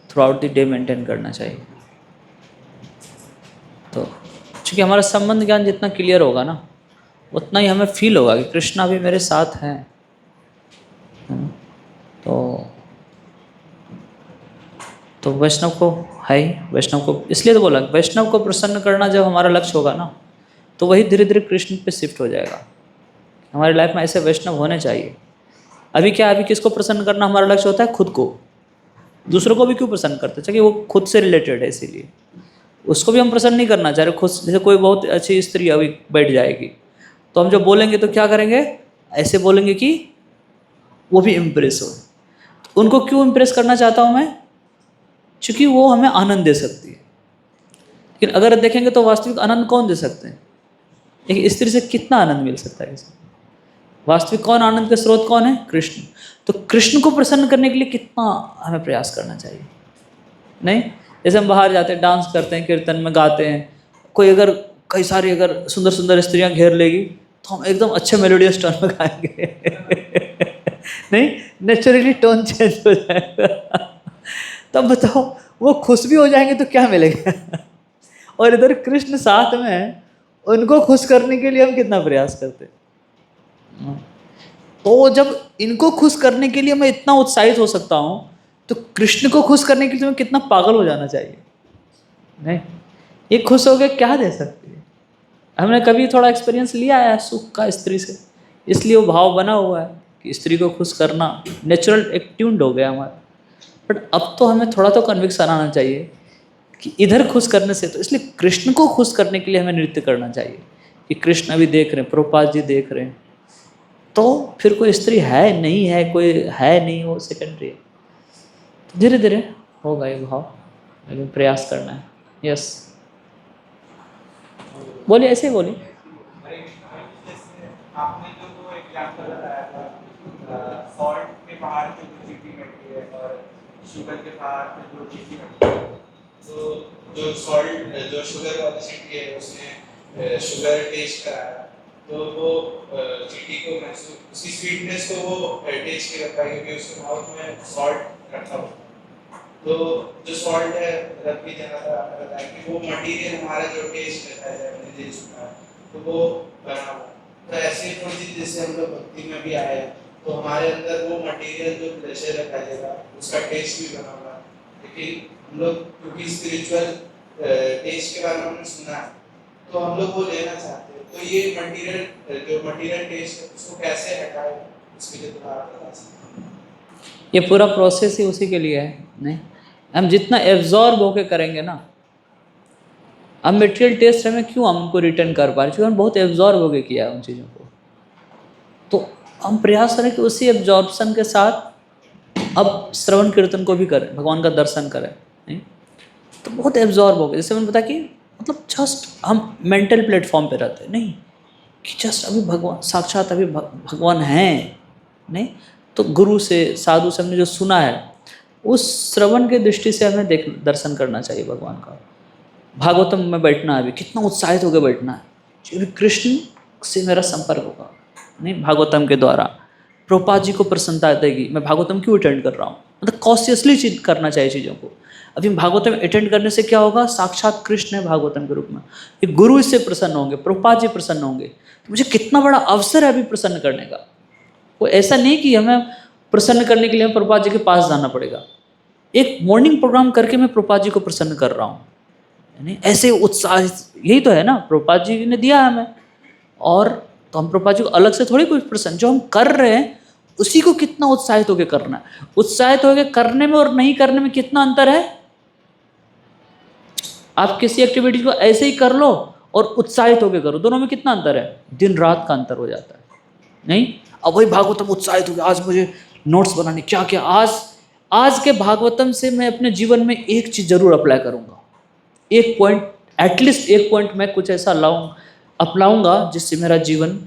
through out the day maintain करना चाहिए। तो चूँकि हमारा संबंध ज्ञान जितना क्लियर होगा ना, उतना ही हमें फील होगा कि कृष्णा भी मेरे साथ हैं। तो वैष्णव को है ही, वैष्णव को इसलिए तो बोला वैष्णव को प्रसन्न करना जब हमारा लक्ष्य होगा ना, तो वही धीरे धीरे कृष्ण पे शिफ्ट हो जाएगा। हमारी लाइफ में ऐसे वैष्णव होने चाहिए। अभी क्या, अभी किसको प्रसन्न करना हमारा लक्ष्य होता है? खुद को। दूसरों को भी क्यों प्रसन्न करते हैं? क्योंकि वो खुद से रिलेटेड है, इसीलिए उसको भी हम प्रसन्न नहीं करना चाह रहे। खुद जैसे कोई बहुत अच्छी स्त्री अभी बैठ जाएगी तो हम जब बोलेंगे तो क्या करेंगे? ऐसे बोलेंगे कि वो भी इम्प्रेस हो। तो उनको क्यों इम्प्रेस करना चाहता हूँ मैं? क्योंकि वो हमें आनंद दे सकती है। लेकिन अगर देखेंगे तो वास्तविक आनंद कौन दे सकते हैं? एक स्त्री से कितना आनंद मिल सकता है? वास्तविक कौन आनंद का स्रोत कौन है? कृष्ण। तो कृष्ण को प्रसन्न करने के लिए कितना हमें प्रयास करना चाहिए। नहीं, जैसे हम बाहर जाते हैं, डांस करते हैं, कीर्तन में गाते हैं, कोई अगर कई सारी अगर सुंदर सुंदर स्त्रियां घेर लेगी तो हम एकदम अच्छे मेलोडियस टोन में गाएंगे। नहीं, नेचुरली टोन चेंज हो जाएगा। तब बताओ, वो खुश भी हो जाएंगे तो क्या मिलेगा? और इधर कृष्ण साथ में है, उनको खुश करने के लिए हम कितना प्रयास करते हैं। तो जब इनको खुश करने के लिए मैं इतना उत्साहित हो सकता हूँ, तो कृष्ण को खुश करने के लिए मैं कितना पागल हो जाना चाहिए। नहीं, ये खुश हो गए क्या दे सकती है? हमने कभी थोड़ा एक्सपीरियंस लिया है सुख का स्त्री से, इसलिए वो भाव बना हुआ है कि स्त्री को खुश करना नेचुरल एक ट्यून्ड हो गया हमारा। बट अब तो हमें थोड़ा तो कन्विक्शन आना चाहिए कि इधर खुश करने से, तो इसलिए कृष्ण को खुश करने के लिए हमें नृत्य करना चाहिए। कि कृष्ण अभी देख रहे हैं, प्रभुपाद जी देख रहे हैं, तो फिर कोई स्त्री है नहीं है, कोई है नहीं, वो सेकेंडरी है। तो धीरे धीरे होगा ये भाव, लेकिन प्रयास करना है। यस, बोलिए, ऐसे ही बोलिए। आपने जो वो एग्जांपल बताया था सॉल्ट के बाहर जो चीटी बैठी है और शुगर के बाहर जो चीटी बैठी है, तो जो सॉल्ट जो शुगर वाली चीटी है उसने शुगर टेस्ट कराया, तो वो चीटी को महसूस, उसकी स्वीटनेस को वो टेस्ट नहीं कर पाई क्योंकि उसके माउथ में सॉल्ट रखा हुआ। तो जो सॉल्ट है, रखी जाना था, आपने बताया कि वो मटेरियल हमारा जो टेस्ट रहता है अपने देश का, तो वो बना हुआ। तो ऐसे थोड़ी सी जैसे हम लोग भक्ति में भी आए, तो हमारे अंदर वो मटेरियल जो प्लेजर रखा जाएगा उसका टेस्ट भी बना हुआ। लेकिन हम लोग क्योंकि स्पिरिचुअल टेस्ट के बारे में हमने सुना है, तो हम लोग वो लेना चाहते हैं। तो ये मटेरियल जो मटेरियल टेस्ट है उसको कैसे हटाए, इसके लिए थोड़ा आप बता सकते हैं। ये पूरा प्रोसेस ही उसी के लिए है। नहीं, हम जितना एब्जॉर्ब होके करेंगे ना, अब मटेरियल टेस्ट हमें क्यों हमको रिटर्न कर पा रहे, क्योंकि हम बहुत एब्जॉर्ब होके किया है उन चीज़ों को। तो हम प्रयास करें कि उसी एब्जॉर्बसन के साथ अब श्रवण कीर्तन को भी करें, भगवान का दर्शन करें। नहीं तो बहुत एब्जॉर्ब हो गए, जैसे मैंने बताया कि मतलब जस्ट हम मेंटल प्लेटफॉर्म पे रहते हैं, नहीं कि जस्ट अभी भगवान साक्षात अभी भगवान हैं। नहीं तो गुरु से, साधु से हमने जो सुना है, उस श्रवण के दृष्टि से हमें दर्शन करना चाहिए भगवान का। भागवतम में बैठना है, अभी कितना उत्साहित होकर बैठना है, क्योंकि कृष्ण से मेरा संपर्क होगा। नहीं, भागवतम के द्वारा प्रभुपाद जी को प्रसन्नता देगी। मैं भागवतम क्यों अटेंड कर रहा हूँ, मतलब कॉशियसली चीज करना चाहिए चीज़ों को। अभी भागवतम अटेंड करने से क्या होगा, साक्षात कृष्ण है भागवतम के रूप में, एक गुरु इससे प्रसन्न होंगे, प्रभुपाद जी प्रसन्न होंगे। तो मुझे कितना बड़ा अवसर है अभी प्रसन्न करने का। वो ऐसा नहीं कि हमें प्रसन्न करने के लिए प्रभुपाद जी के पास जाना पड़ेगा। एक मॉर्निंग प्रोग्राम करके मैं प्रभुपाद जी को प्रसन्न कर रहा हूँ, यानी ऐसे उत्साह, यही तो है ना, प्रभुपाद जी ने दिया हमें। और तो हम प्रभुपाद जी को अलग से थोड़ी कुछ प्रसन्न, जो हम कर रहे हैं उसी को कितना उत्साहित होकर करना है। उत्साहित होकर करने में और नहीं करने में कितना अंतर है। आप किसी एक्टिविटी को ऐसे ही कर लो और उत्साहित होकर करो, दोनों में कितना अंतर है, दिन रात का अंतर हो जाता है। नहीं, अब वही भागवतम उत्साहित हो गया, आज मुझे नोट्स बनाने, क्या क्या आज के भागवतम से मैं अपने जीवन में एक चीज जरूर अप्लाई करूंगा, एक पॉइंट, एटलीस्ट एक पॉइंट मैं कुछ ऐसा अपनाऊंगा जिससे मेरा जीवन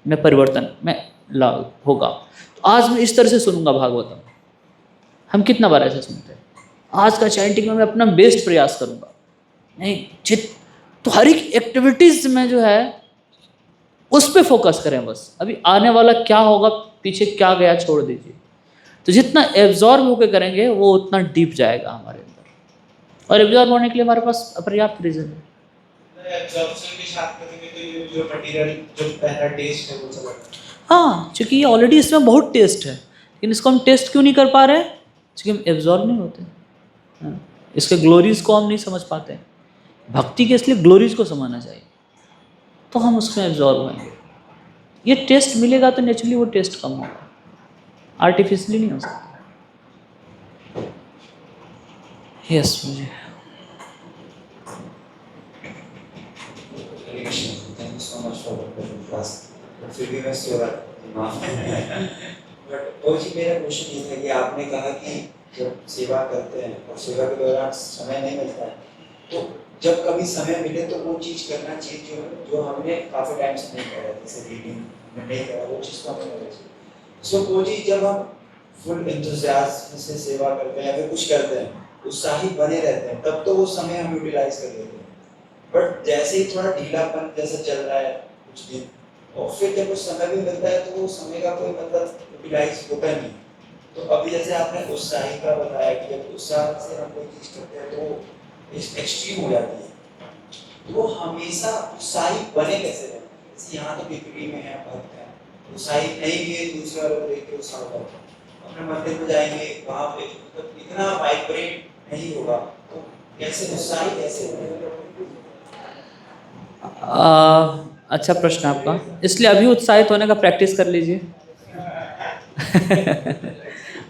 में परिवर्तन में होगा। तो आज मैं इस तरह से सुनूंगा भागवतम। हम कितना बार ऐसे सुनते हैं, आज का चैंटिंग में मैं अपना बेस्ट प्रयास करूंगा। नहीं तो हर एक एक्टिविटीज में जो है उस पर फोकस करें, बस अभी आने वाला क्या होगा, पीछे क्या गया छोड़ दीजिए। तो जितना एब्जॉर्ब होकर करेंगे वो उतना डीप जाएगा हमारे अंदर, और एब्जॉर्ब होने के लिए हमारे पास पर्याप्त रीजन है। एब्जॉर्प्शन के साथ करेंगे तो ये जो मटेरियल जो पहला टेस्ट है वो चला जाएगा। हाँ, क्योंकि ये ऑलरेडी इसमें बहुत टेस्ट है, लेकिन इसको हम टेस्ट क्यों नहीं कर पा रहे, क्योंकि हम एब्जॉर्ब नहीं होते। हाँ, इसके ग्लोरीज को हम नहीं समझ पाते। भक्ति के इसलिए ग्लोरीज को समझना चाहिए, तो हम उसमें एब्जॉर्ब होंगे। ये टेस्ट मिलेगा तो नेचुरली वो टेस्ट कम होगा, आर्टिफिशियली नहीं हो सकता। यस, मुझे Thank you so much for the class. फिर भी मैं सो रहा था। बट वो जी मेरा क्वेश्चन ये था कि आपने कहा कि जब सेवा करते हैं और सेवा के दौरान समय नहीं मिलता है, तो जब कभी समय मिले तो वो चीज़ करना चाहिए जो हमने काफ़ी टाइम से नहीं करा, जैसे रीडिंग में नहीं करा, वो चीज़ को हमें करना चाहिए। सो वो जी जब हम फुल इंतज़ाम से सेवा करते हैं या फिर कुछ करते हैं, उत्साहित बने रहते हैं, तब तो वो समय हम यूटिलाइज कर लेते हैं। बट जैसे ही थोड़ा ढीलापन जैसा चल रहा है कुछ दिन, और फिर जब कुछ समय भी मिलता है तो वो समय का कोई मतलब यूटिलाइज होता नहीं। तो अभी जैसे आपने उत्साही का बताया कि जब उत्साह से हम कोई चीज़ करते हैं तो एक्सट्रीम हो जाती है, तो वो हमेशा उत्साही बने कैसे रहते हैं। जैसे यहाँ तो बिक्री में है, भक्त हैं, उत्साही नहीं भी दूसरे वालों को देख के उत्साह होता है, अपने मंदिर में जाएंगे वहाँ पे मतलब इतना वाइब्रेट नहीं होगा, तो कैसे उत्साही कैसे बने। अच्छा प्रश्न आपका, इसलिए अभी उत्साहित होने का प्रैक्टिस कर लीजिए।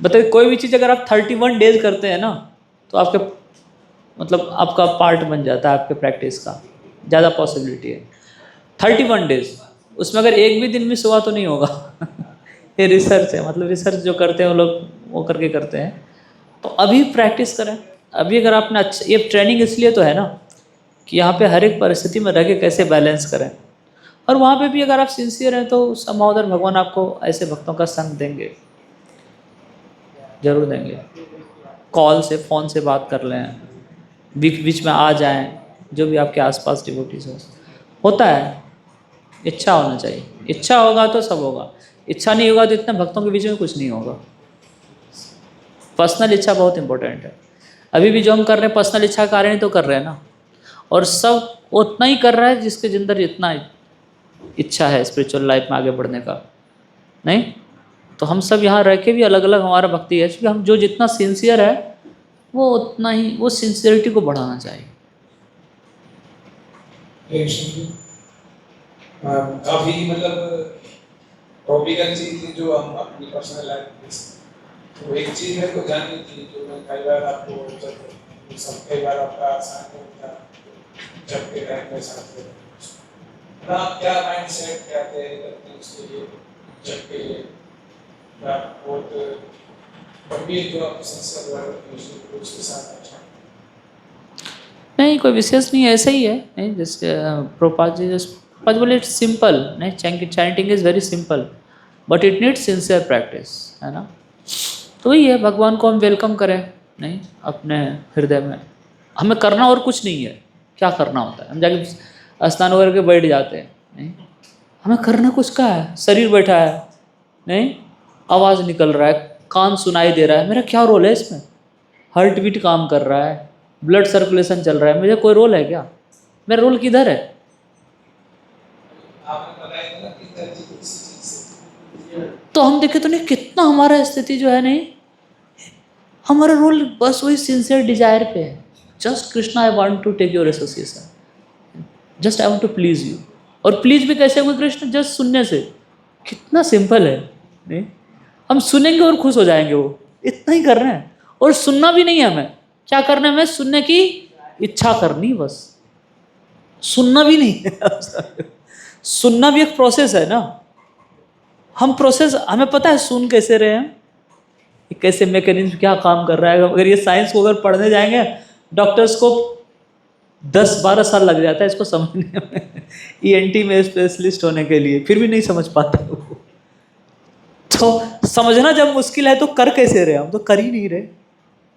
बताइए, कोई भी चीज़ अगर आप 31 डेज करते हैं ना, तो आपके मतलब आपका पार्ट बन जाता है आपके प्रैक्टिस का, ज़्यादा पॉसिबिलिटी है। 31 डेज, उसमें अगर एक भी दिन मिस हुआ तो नहीं होगा। ये रिसर्च है, मतलब रिसर्च जो करते हैं वो लोग वो करके करते हैं। तो अभी प्रैक्टिस करें। अभी अगर आपने अच्छा, ये ट्रेनिंग इसलिए तो है ना कि यहाँ पे हर एक परिस्थिति में रह के कैसे बैलेंस करें, और वहाँ पे भी अगर आप सिंसियर हैं तो समाउदर भगवान आपको ऐसे भक्तों का संग देंगे, जरूर देंगे। कॉल से, फ़ोन से बात कर लें, बीच बीच में आ जाएं, जो भी आपके आसपास डिवोटीज हो। होता है, इच्छा होना चाहिए, इच्छा होगा तो सब होगा, इच्छा नहीं होगा तो इतने भक्तों के बीच में कुछ नहीं होगा। पर्सनल इच्छा बहुत इंपॉर्टेंट है। अभी भी जो हम कर रहे हैं पर्सनल इच्छा के कारण ही तो कर रहे हैं ना, और सब उतना ही कर रहा है जिसके अंदर इतना इच्छा है स्पिरिचुअल लाइफ में आगे बढ़ने का। नहीं तो हम सब यहाँ रह के भी अलग अलग हमारा भक्ति है, क्योंकि हम जो जितना सिंसियर है वो उतना ही, वो सिंसियरिटी को बढ़ाना चाहिए। काफी मतलब टॉपिकल चीज थी जो हम अपनी पर्सनल लाइफ में, तो एक चीज मेरे को जाननी थी जो मैं कई बार आपको जब सब कई बार आपका साथ होता जब के टाइम में साथ होता, आप क्या माइंडसेट क्या तैयारी करते हैं उसके लिए जब के लिए बहुत गंभीर जो आपकी संस्कार वाले उसके साथ अच्छा नहीं कोई विशेष नहीं है, ऐसा ही है। नहीं जैसे प्रभुपाद जी बोले इट्स सिंपल, नहीं chanting is very simple but it needs sincere practice, है ना। तो वही है, भगवान को हम वेलकम करें नहीं अपने हृदय में। हमें करना और कुछ नहीं है, क्या करना होता है, हम जाके स्नान वगैरह के बैठ जाते हैं। नहीं हमें करना कुछ का है, शरीर बैठा है, नहीं आवाज़ निकल रहा है, कान सुनाई दे रहा है, मेरा क्या रोल है इसमें? हार्ट बीट काम कर रहा है, ब्लड सर्कुलेशन चल रहा है, मुझे कोई रोल है क्या? मेरा रोल किधर है? आपने बताया था कि तरजीह किसी चीज से तो हम देखें तो नहीं कितना हमारा स्थिति जो है, नहीं हमारा रोल बस वही सिंसियर डिजायर पे है। Just Krishna I want to take your association, just I want to please you. और प्लीज भी कैसे हुए कृष्ण? जस्ट सुनने से। कितना सिंपल है, नहीं हम सुनेंगे और खुश हो जाएंगे, वो इतना ही कर रहे हैं। और सुनना भी नहीं है हमें, क्या करना है? हमें सुनने की इच्छा करनी, बस सुनना भी नहीं है। सुनना भी एक प्रोसेस है ना, हम प्रोसेस हमें पता है सुन कैसे रहे हैं, कैसे मैकेनिज्म क्या काम कर रहा है। अगर ये साइंस को अगर पढ़ने जाएंगे डॉक्टर्स को 10-12 साल लग जाता है इसको समझने में, ENT में स्पेशलिस्ट होने के लिए, फिर भी नहीं समझ पाता वो। तो समझना जब मुश्किल है तो कर कैसे रहे? हम तो कर ही नहीं रहे,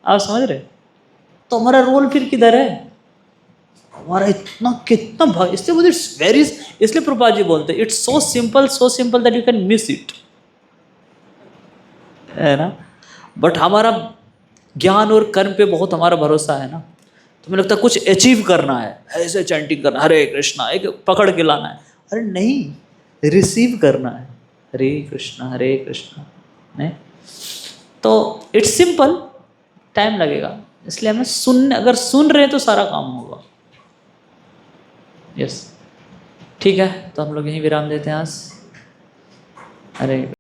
आप समझ रहे? तो हमारा रोल फिर किधर है? हमारा इतना कितना भाग, इसलिए मुझे इट्स वेरी, इसलिए प्रभुपाद जी बोलते हैं it's so simple that you can miss it, है ना। बट हमारा ज्ञान और कर्म पे बहुत हमारा भरोसा है ना, तो मुझे लगता है कुछ अचीव करना है, ऐसे चैंटिंग करना, हरे कृष्णा एक पकड़ के लाना है। अरे नहीं, रिसीव करना है, हरे कृष्णा, नहीं तो इट्स सिंपल, टाइम लगेगा। इसलिए हमें सुनने, अगर सुन रहे हैं तो सारा काम होगा। यस ठीक है, तो हम लोग यहीं विराम देते हैं आज। हरे